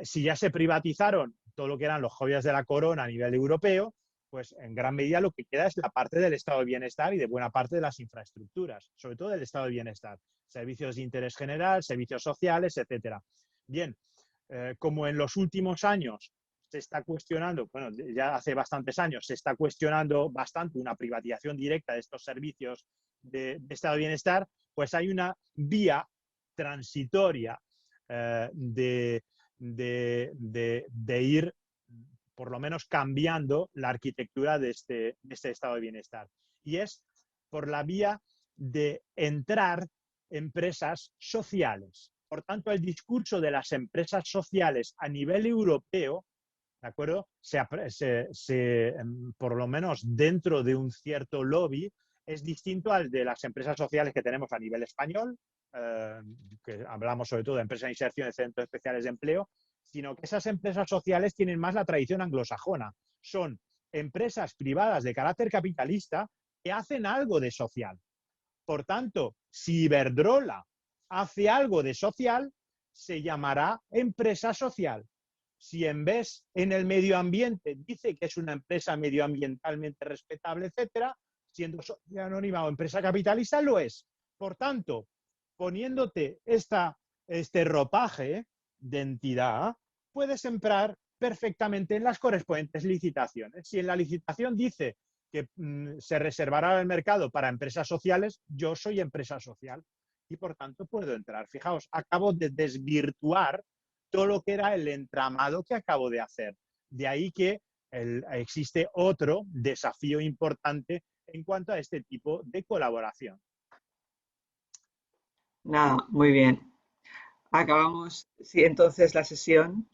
si ya se privatizaron todo lo que eran los joyas de la corona a nivel europeo, pues en gran medida lo que queda es la parte del estado de bienestar y de buena parte de las infraestructuras, sobre todo del estado de bienestar, servicios de interés general, servicios sociales, etcétera. Bien, como en los últimos años se está cuestionando, bueno, ya hace bastantes años, se está cuestionando bastante una privatización directa de estos servicios de estado de bienestar, pues hay una vía transitoria de ir por lo menos cambiando la arquitectura de este estado de bienestar. Y es por la vía de entrar empresas sociales. Por tanto, el discurso de las empresas sociales a nivel europeo, ¿de acuerdo? Por lo menos dentro de un cierto lobby, es distinto al de las empresas sociales que tenemos a nivel español, que hablamos sobre todo de empresas de inserción de centros especiales de empleo, sino que esas empresas sociales tienen más la tradición anglosajona. Son empresas privadas de carácter capitalista que hacen algo de social. Por tanto, si Iberdrola hace algo de social, se llamará empresa social. Si en vez en el medio ambiente dice que es una empresa medioambientalmente respetable, etcétera, siendo sociedad anónima o empresa capitalista, lo es. Por tanto, poniéndote este ropaje de entidad, puedes entrar perfectamente en las correspondientes licitaciones. Si en la licitación dice que se reservará el mercado para empresas sociales, yo soy empresa social y por tanto puedo entrar. Fijaos, acabo de desvirtuar todo lo que era el entramado que acabo de hacer. De ahí que existe otro desafío importante en cuanto a este tipo de colaboración. Nada, muy bien. Acabamos, sí, entonces la sesión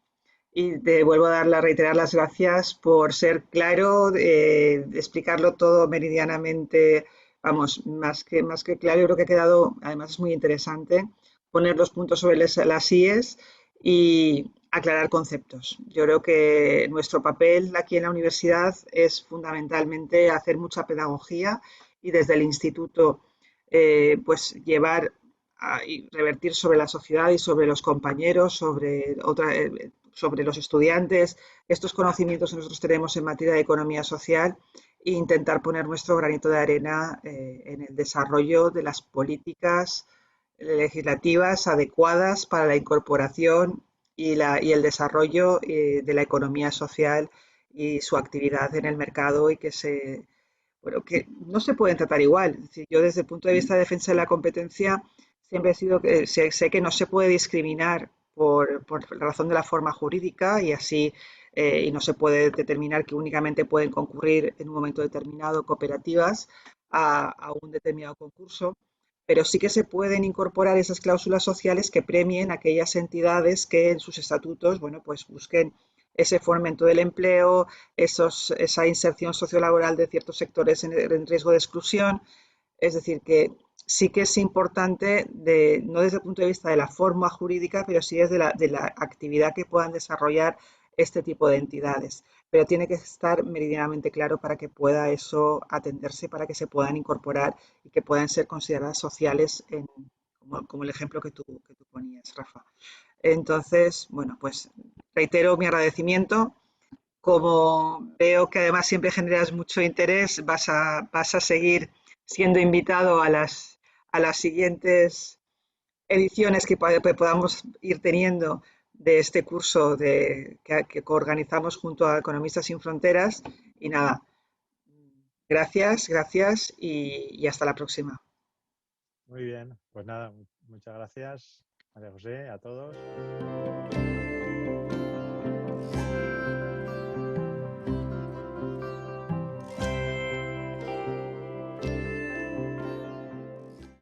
y te vuelvo a reiterar las gracias por ser claro, de explicarlo todo meridianamente, vamos, más que claro, yo creo que ha quedado, además es muy interesante, poner los puntos sobre las IES y aclarar conceptos. Yo creo que nuestro papel aquí en la universidad es fundamentalmente hacer mucha pedagogía y desde el instituto pues llevar y revertir sobre la sociedad y sobre los compañeros, sobre los estudiantes, estos conocimientos que nosotros tenemos en materia de economía social e intentar poner nuestro granito de arena en el desarrollo de las políticas legislativas adecuadas para la incorporación y el desarrollo de la economía social y su actividad en el mercado y bueno, que no se pueden tratar igual. Es decir, yo desde el punto de vista de defensa de la competencia siempre he sido que sé que no se puede discriminar por la razón de la forma jurídica y así y no se puede determinar que únicamente pueden concurrir en un momento determinado cooperativas a un determinado concurso, pero sí que se pueden incorporar esas cláusulas sociales que premien a aquellas entidades que en sus estatutos, bueno, pues busquen ese fomento del empleo, esa inserción sociolaboral de ciertos sectores en riesgo de exclusión. Es decir, que sí que es importante, no desde el punto de vista de la forma jurídica, pero sí desde de la actividad que puedan desarrollar este tipo de entidades. Pero tiene que estar meridianamente claro para que pueda eso atenderse, para que se puedan incorporar y que puedan ser consideradas sociales, como el ejemplo que tú ponías, Rafa. Entonces, bueno, pues reitero mi agradecimiento. Como veo que además siempre generas mucho interés, vas a seguir siendo invitado a las siguientes ediciones que podamos ir teniendo de este curso que organizamos junto a Economistas Sin Fronteras. Y nada, gracias y hasta la próxima. Muy bien, pues nada, muchas gracias, María José, a todos.